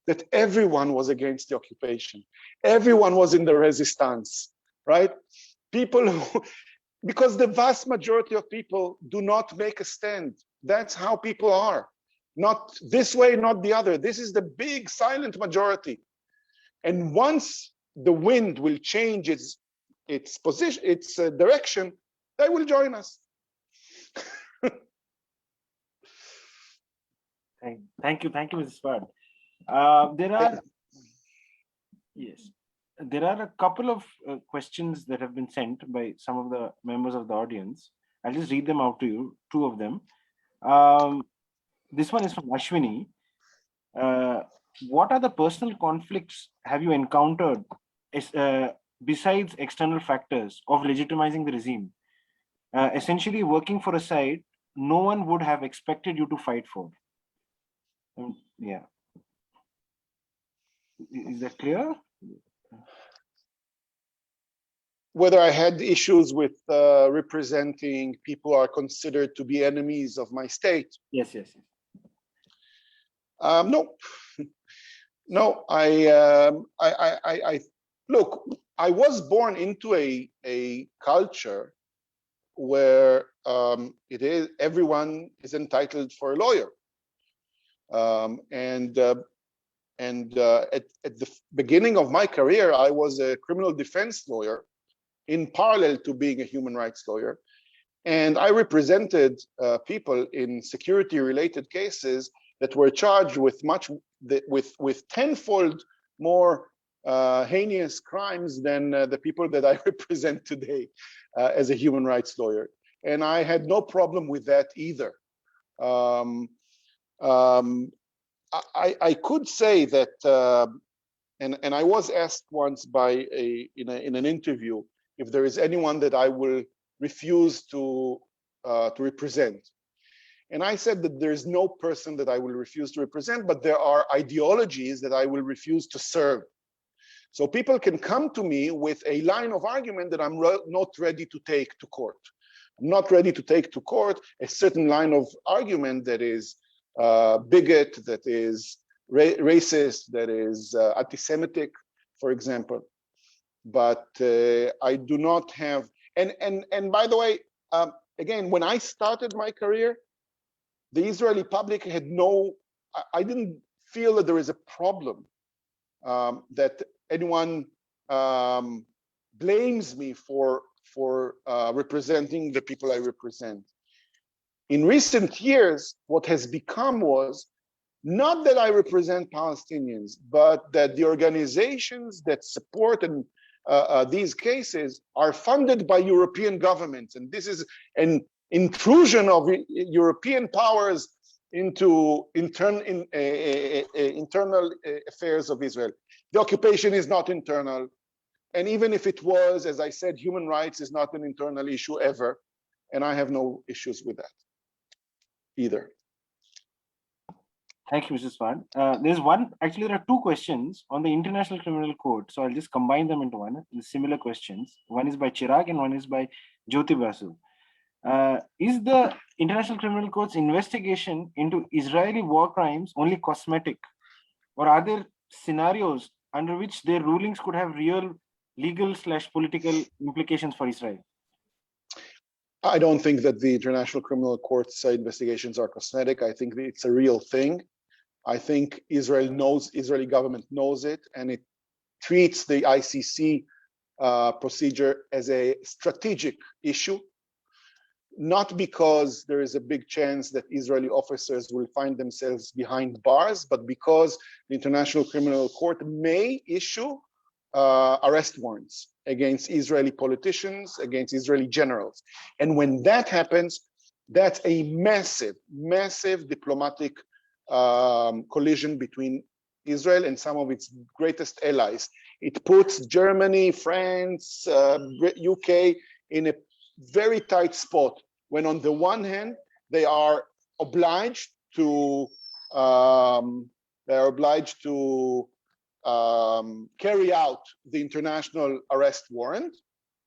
that everyone was against the occupation. Everyone was in the resistance, right? Because the vast majority of people do not make a stand. That's how people are. Not this way, not the other. This is the big silent majority. And once the wind will change its position, its direction, they will join us. Thank you, Mrs. Sfard. There are a couple of questions that have been sent by some of the members of the audience. I'll just read them out to you, two of them. This one is from Ashwini. What are the personal conflicts have you encountered besides external factors of legitimizing the regime? Essentially working for a side no one would have expected you to fight for. Yeah. Is that clear? Whether I had issues with representing people who are considered to be enemies of my state? Yes. No. No, I look, I was born into a culture where everyone is entitled for a lawyer. At the beginning of my career, I was a criminal defense lawyer in parallel to being a human rights lawyer. And I represented people in security-related cases that were charged with tenfold more heinous crimes than the people that I represent today as a human rights lawyer. And I had no problem with that either. I could say that, and I was asked once in an interview if there is anyone that I will refuse to represent. And I said that there is no person that I will refuse to represent, but there are ideologies that I will refuse to serve. So people can come to me with a line of argument that I'm not ready to take to court. I'm not ready to take to court a certain line of argument that is bigot, that is racist, that is anti-Semitic, for example. But I do not have, and by the way, again, when I started my career, the Israeli public had I didn't feel that there is a problem, that anyone blames me for representing the people I represent. In recent years, what has become was not that I represent Palestinians, but that the organizations that support these cases are funded by European governments. And this is an intrusion of European powers into internal affairs of Israel. The occupation is not internal. And even if it was, as I said, human rights is not an internal issue ever. And I have no issues with that either. Thank you, Mr. Sfard. There are two questions on the International Criminal Code. So I'll just combine them into one, similar questions. One is by Chirag and one is by Jyoti Basu. Is the International Criminal Court's investigation into Israeli war crimes only cosmetic, or are there scenarios under which their rulings could have real legal/political implications for Israel? I don't think that the International Criminal Court's investigations are cosmetic. I think it's a real thing. I think Israeli government knows it, and it treats the ICC procedure as a strategic issue, not because there is a big chance that Israeli officers will find themselves behind bars, but because the International Criminal Court may issue arrest warrants against Israeli politicians, against Israeli generals. And when that happens, that's a massive, massive diplomatic collision between Israel and some of its greatest allies. It puts Germany, France, UK in a very tight spot, when on the one hand they are obliged to carry out the international arrest warrant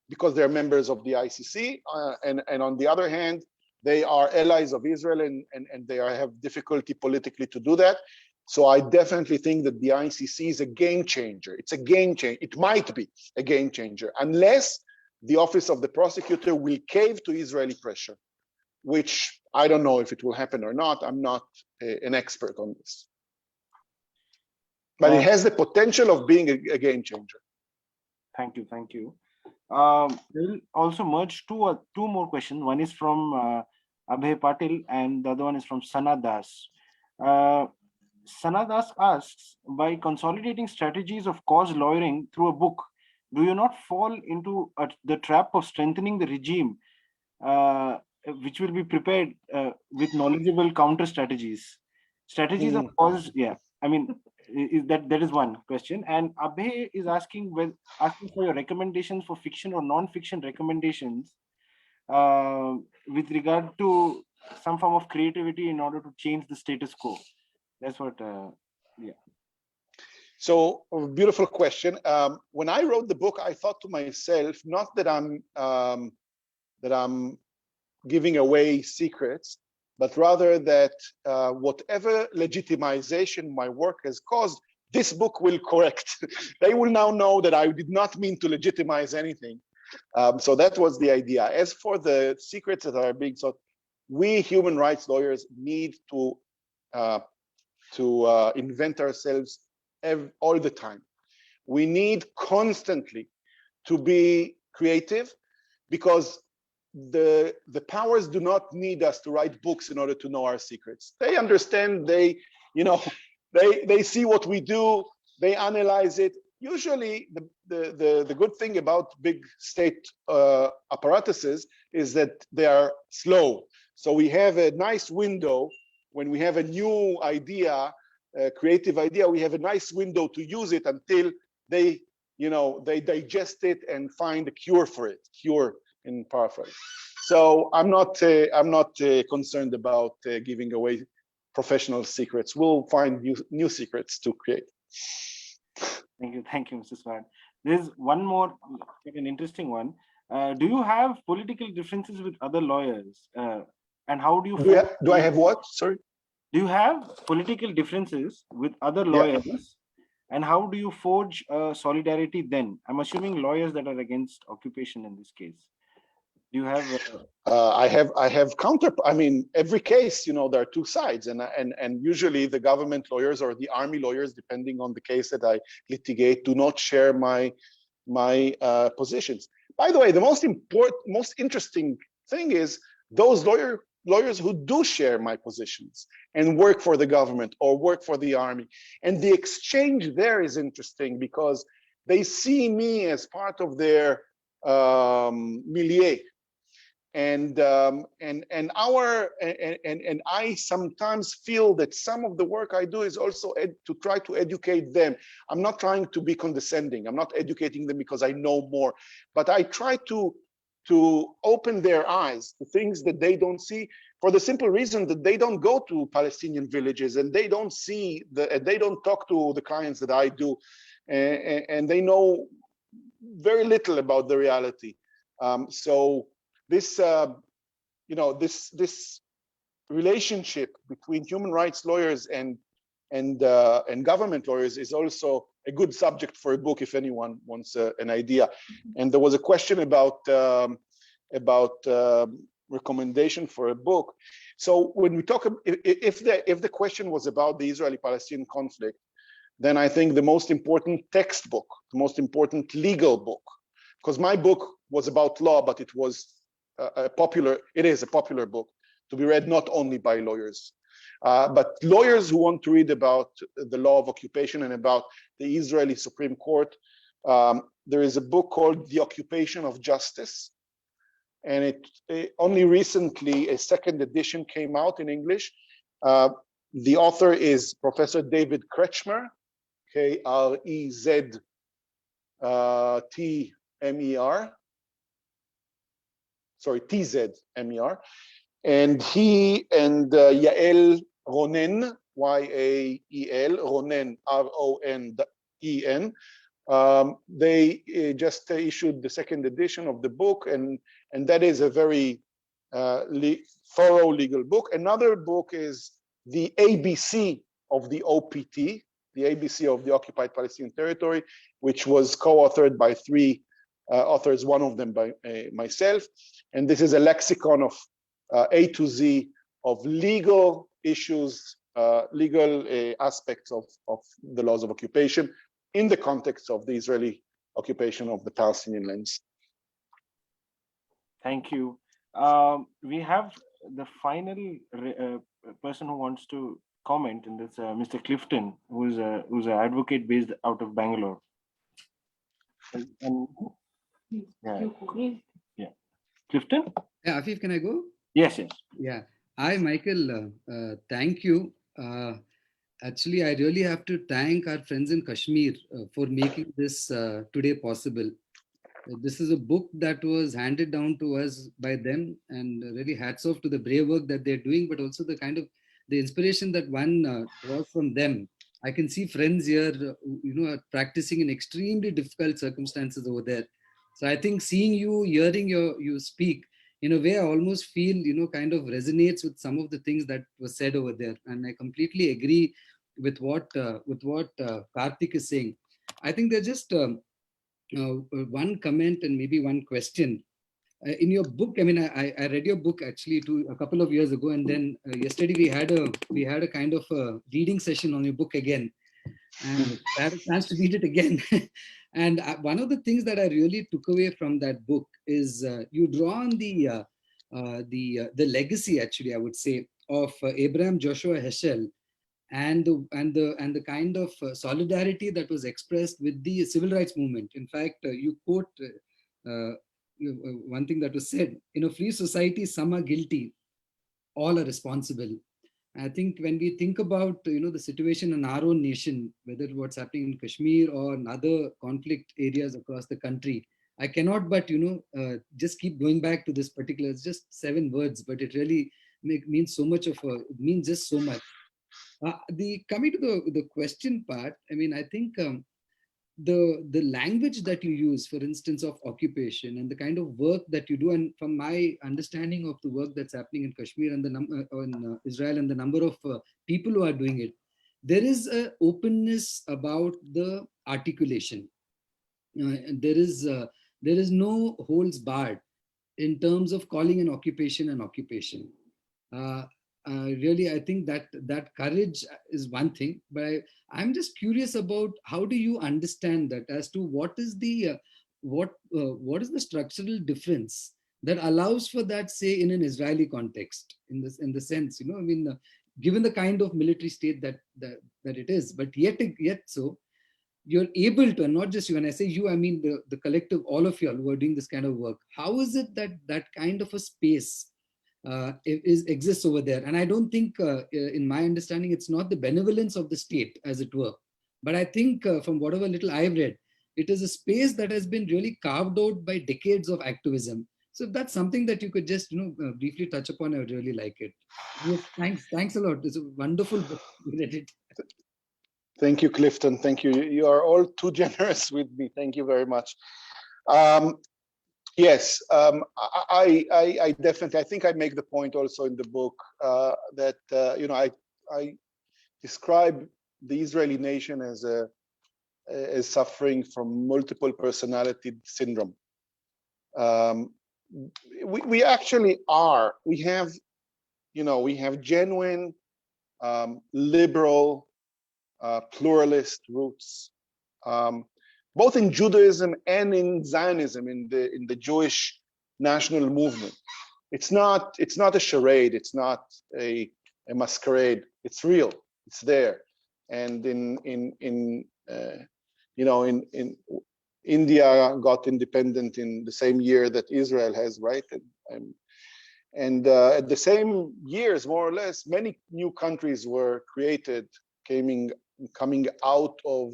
because they're members of the ICC, and on the other hand they are allies of Israel, and they have difficulty politically to do that. So I definitely think that the ICC is a game changer. It's a game changer. It might be a game changer unless the office of the prosecutor will cave to Israeli pressure, which I don't know if it will happen or not. I'm not an expert on this. But it has the potential of being a game changer. Thank you, thank you. We'll also merge two more questions. One is from Abhay Patil and the other one is from Sana Das. Sana Das asks, by consolidating strategies of cause lawyering through a book, do you not fall into the trap of strengthening the regime, which will be prepared with knowledgeable counter strategies? Strategies of cause, yeah. I mean, that is one question. And Abhay is asking for your recommendations for fiction or non-fiction recommendations with regard to some form of creativity in order to change the status quo. That's what, yeah. So, beautiful question. When I wrote the book, I thought to myself, not that I'm giving away secrets, but rather that whatever legitimization my work has caused, this book will correct. They will now know that I did not mean to legitimize anything. So that was the idea. As for the secrets that are being sought, we human rights lawyers need to invent ourselves all the time. We need constantly to be creative, because the powers do not need us to write books in order to know our secrets. They understand, they see what we do, they analyze it. Usually the good thing about big state apparatuses is that they are slow. So we have a nice window when we have a new idea, a creative idea, we have a nice window to use it until they digest it and find a cure for it, cure in paraphrase. So I'm not concerned about giving away professional secrets. We'll find new secrets to create. Thank you, Mr. Sfard. There's one more, an interesting one. Do you have political differences with other lawyers? And how do you... Do I have what? Sorry? Do you have political differences with other lawyers? Yeah. And how do you forge solidarity then? I'm assuming lawyers that are against occupation in this case. Do you have... I have counter... I mean, every case, there are two sides. And usually the government lawyers or the army lawyers, depending on the case that I litigate, do not share my positions. By the way, the most interesting thing is those lawyers who do share my positions and work for the government or work for the army. And the exchange there is interesting because they see me as part of their milieu. And I sometimes feel that some of the work I do is also to try to educate them. I'm not trying to be condescending. I'm not educating them because I know more, but I try to open their eyes to things that they don't see, for the simple reason that they don't go to Palestinian villages and they don't see they don't talk to the clients that I do, and they know very little about the reality. So this this relationship between human rights lawyers and government lawyers is also a good subject for a book if anyone wants an idea. And there was a question about recommendation for a book. So when we talk, if the question was about the Israeli-Palestinian conflict, then I think the most important textbook, the most important legal book, because my book was about law, but it was it is a popular book to be read not only by lawyers, but lawyers who want to read about the law of occupation and about the Israeli Supreme Court. There is a book called The Occupation of Justice, and it only recently a second edition came out in English. The author is Professor David Kretschmer, K-R-E-Z-T-M-E-R. Sorry, T-Z-M-E-R. And he and Yael Ronen, Y-A-E-L, Ronen, R-O-N-E-N, they just issued the second edition of the book, and that is a very thorough legal book. Another book is the ABC of the OPT, the ABC of the Occupied Palestinian Territory, which was co-authored by three authors, one of them by myself. And this is a lexicon of A to Z of legal issues, legal aspects of the laws of occupation in the context of the Israeli occupation of the Palestinian lands. Thank you. We have the final person who wants to comment, and that's Mr. Clifton, who's an advocate based out of Bangalore. And yeah, Clifton. Yeah, Afif, can I go? Yes, yes. Yeah. Hi, Michael. Thank you. Actually, I really have to thank our friends in Kashmir for making this today possible. This is a book that was handed down to us by them, and really hats off to the brave work that they're doing, but also the kind of the inspiration that one draws from them. I can see friends here, practicing in extremely difficult circumstances over there. So I think seeing you, hearing you speak, in a way, I almost feel, kind of resonates with some of the things that was said over there. And I completely agree with what Karthik is saying. I think there's just one comment and maybe one question. In your book, I mean, I read your book actually a couple of years ago, and then yesterday we had a kind of a reading session on your book again, and I had a chance to read it again. And one of the things that I really took away from that book is you draw on the legacy, actually, I would say, of Abraham Joshua Heschel, and the kind of solidarity that was expressed with the civil rights movement. In fact, you quote one thing that was said: in a free society, some are guilty, all are responsible. I think when we think about the situation in our own nation, whether what's happening in Kashmir or in other conflict areas across the country, I cannot but just keep going back to this particular. It's just 7 words, but it really means so much means just so much. Coming to the question part, I mean, I think the language that you use, for instance, of occupation and the kind of work that you do, and from my understanding of the work that's happening in Kashmir and in Israel and the number of people who are doing it, there is an openness about the articulation. There is no holds barred in terms of calling an occupation an occupation. Really, I think that courage is one thing, but I'm just curious about how do you understand that, as to what is the structural difference that allows for that, say, in an Israeli context, in the sense, I mean, given the kind of military state that it is, but yet so you're able to, and not just you, when I say you, I mean the collective, all of you all who are doing this kind of work. How is it that kind of a space exists over there? And I don't think, in my understanding, it's not the benevolence of the state, as it were. But I think from whatever little I've read, it is a space that has been really carved out by decades of activism. So if that's something that you could just briefly touch upon, I would really like it. Yes, thanks a lot. It's a wonderful book. Read it. Thank you, Clifton. Thank you. You are all too generous with me. Thank you very much. Yes, I definitely, I think I make the point also in the book that, you know, I describe the Israeli nation as suffering from multiple personality syndrome. We actually are. We have, you know, we have genuine liberal, pluralist roots, both in Judaism and in Zionism, in the Jewish national movement. It's not a charade. It's not a masquerade. It's real. It's there. And in India got independent in the same year that Israel has, right? And at the same years, more or less, many new countries were created, coming out of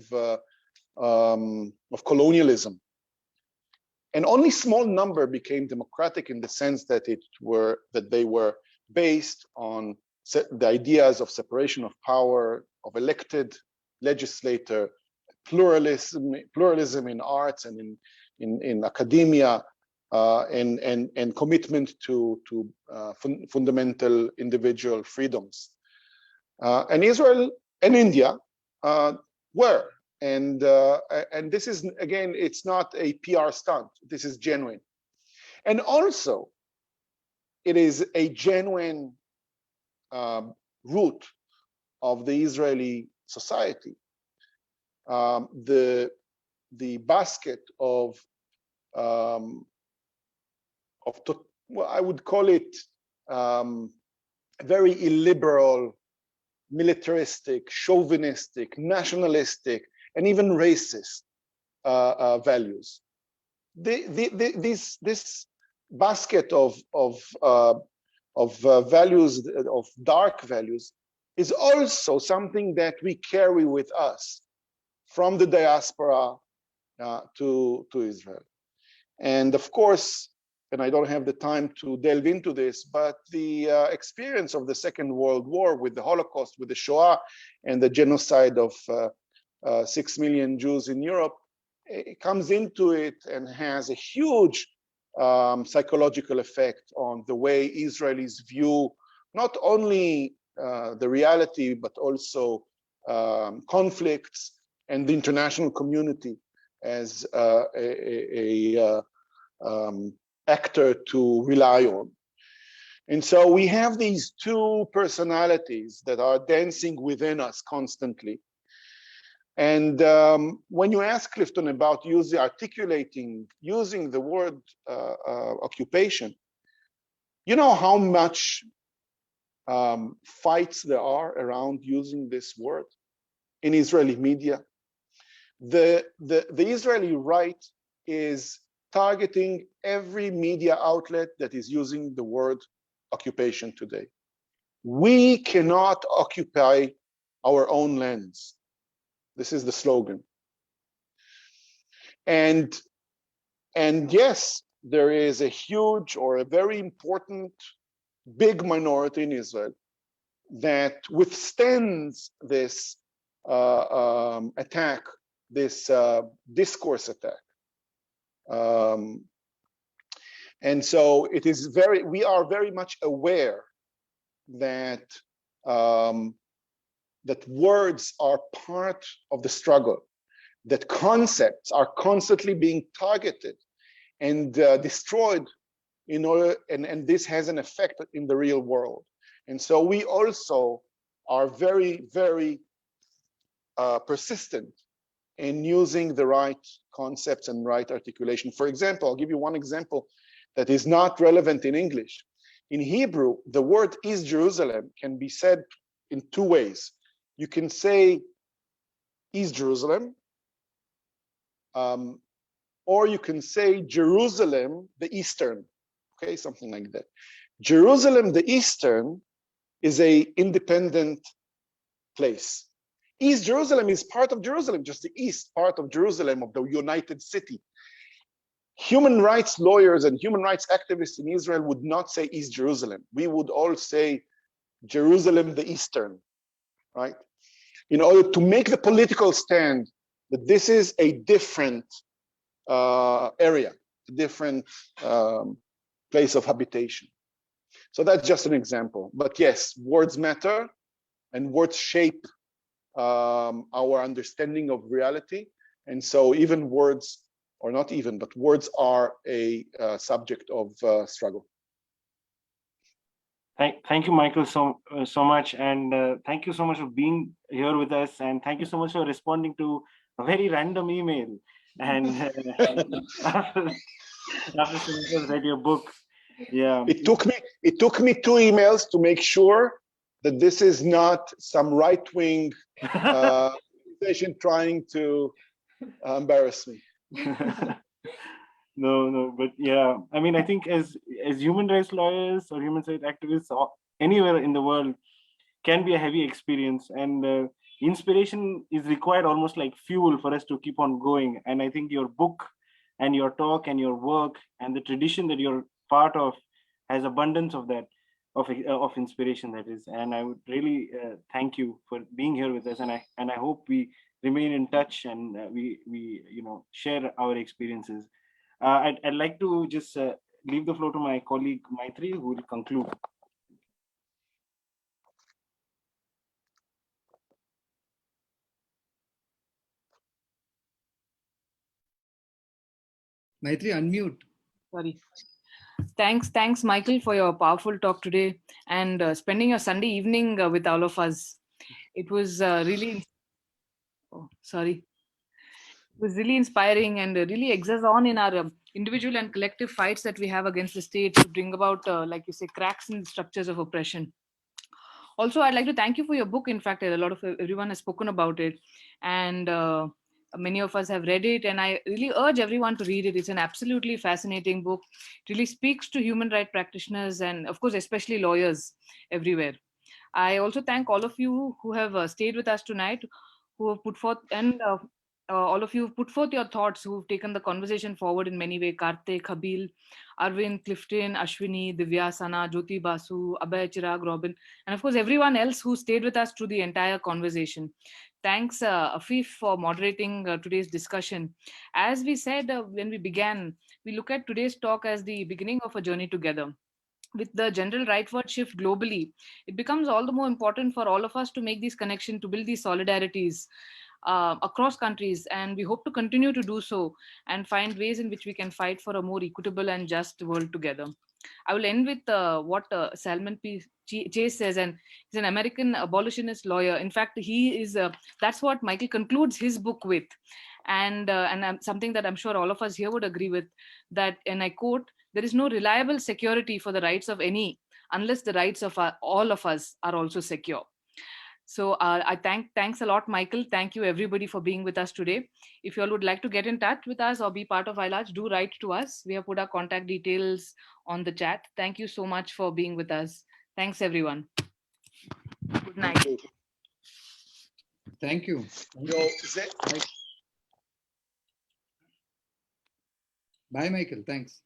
colonialism. And only small number became democratic in the sense that they were based on the ideas of separation of power, of elected legislator, pluralism in arts and in academia, and commitment to fundamental individual freedoms. And Israel and India were. And this is, again, it's not a PR stunt. This is genuine. And also, it is a genuine root of the Israeli society. The basket of well, I would call it very illiberal, militaristic, chauvinistic, nationalistic, and even racist values. This basket of values, of dark values, is also something that we carry with us from the diaspora to Israel. And of course, and I don't have the time to delve into this, but the experience of the Second World War with the Holocaust, with the Shoah, and the genocide of 6 million Jews in Europe, it comes into it and has a huge psychological effect on the way Israelis view not only the reality, but also conflicts and the international community as a actor to rely on. And so we have these two personalities that are dancing within us constantly. And when you ask Clifton about using the word occupation, you know how much fights there are around using this word in Israeli media? The Israeli right is targeting every media outlet that is using the word occupation today. We cannot occupy our own lands. This is the slogan. And yes, there is a huge or a very important big minority in Israel that withstands this attack, this discourse attack. And so it is we are very much aware that that words are part of the struggle, that concepts are constantly being targeted and destroyed in order, and this has an effect in the real world. And so we also are very, very persistent in using the right concepts and right articulation. For example, I'll give you one example that is not relevant in English. In Hebrew, the word East Jerusalem can be said in two ways. You can say East Jerusalem, or you can say Jerusalem the Eastern, okay, something like that. Jerusalem the Eastern is an independent place. East Jerusalem is part of Jerusalem, just the east part of Jerusalem, of the United City. Human rights lawyers and human rights activists in Israel would not say East Jerusalem. We would all say Jerusalem the Eastern, right? In order to make the political stand that this is a different area. place of habitation. So that's just an example. But yes, words matter, and words shape our understanding of reality. And so even words, or not even, but words are a subject of struggle. Thank you, Michael, so much, and thank you so much for being here with us, and thank you so much for responding to a very random email. And after Sunita's read your book, yeah, it took me 2 emails to make sure that this is not some right-wing organization trying to embarrass me. No, but yeah, I mean, I think as human rights lawyers or human rights activists or anywhere in the world can be a heavy experience, and inspiration is required almost like fuel for us to keep on going. And I think your book and your talk and your work and the tradition that you're part of has abundance of that, of inspiration, that is. And I would really thank you for being here with us, and I hope we remain in touch, and we share our experiences. I'd like to just leave the floor to my colleague Maitri, who will conclude. Maitri, unmute. Sorry. Thanks, Michael, for your powerful talk today and spending your Sunday evening with all of us. It was really, it was really inspiring and really exerts on in our individual and collective fights that we have against the state to bring about, like you say, cracks in the structures of oppression. Also, I'd like to thank you for your book. In fact, a lot of everyone has spoken about it, and many of us have read it, and I really urge everyone to read it. It's an absolutely fascinating book. It really speaks to human rights practitioners and, of course, especially lawyers everywhere. I also thank all of you who have stayed with us tonight, who have put forth, and all of you have put forth your thoughts, who have taken the conversation forward in many ways. Karthik, Khabil, Arvind, Clifton, Ashwini, Divya, Sana, Jyoti Basu, Abhay, Chirag, Robin, and of course everyone else who stayed with us through the entire conversation. Thanks, Afif, for moderating today's discussion. As we said when we began, we look at today's talk as the beginning of a journey together. With the general rightward shift globally, it becomes all the more important for all of us to make these connections, to build these solidarities across countries, and we hope to continue to do so and find ways in which we can fight for a more equitable and just world together. I will end with what Salman P. Chase says, and he's an American abolitionist lawyer. In fact, he is. That's what Michael concludes his book with, and something that I'm sure all of us here would agree with. That, and I quote: "There is no reliable security for the rights of any unless the rights of all of us are also secure." So thanks a lot, Michael. Thank you everybody for being with us today. If you all would like to get in touch with us or be part of iLarge, do write to us. We have put our contact details on the chat. Thank you so much for being with us. Thanks everyone. Good night. Thank you. Bye, Michael. Thanks.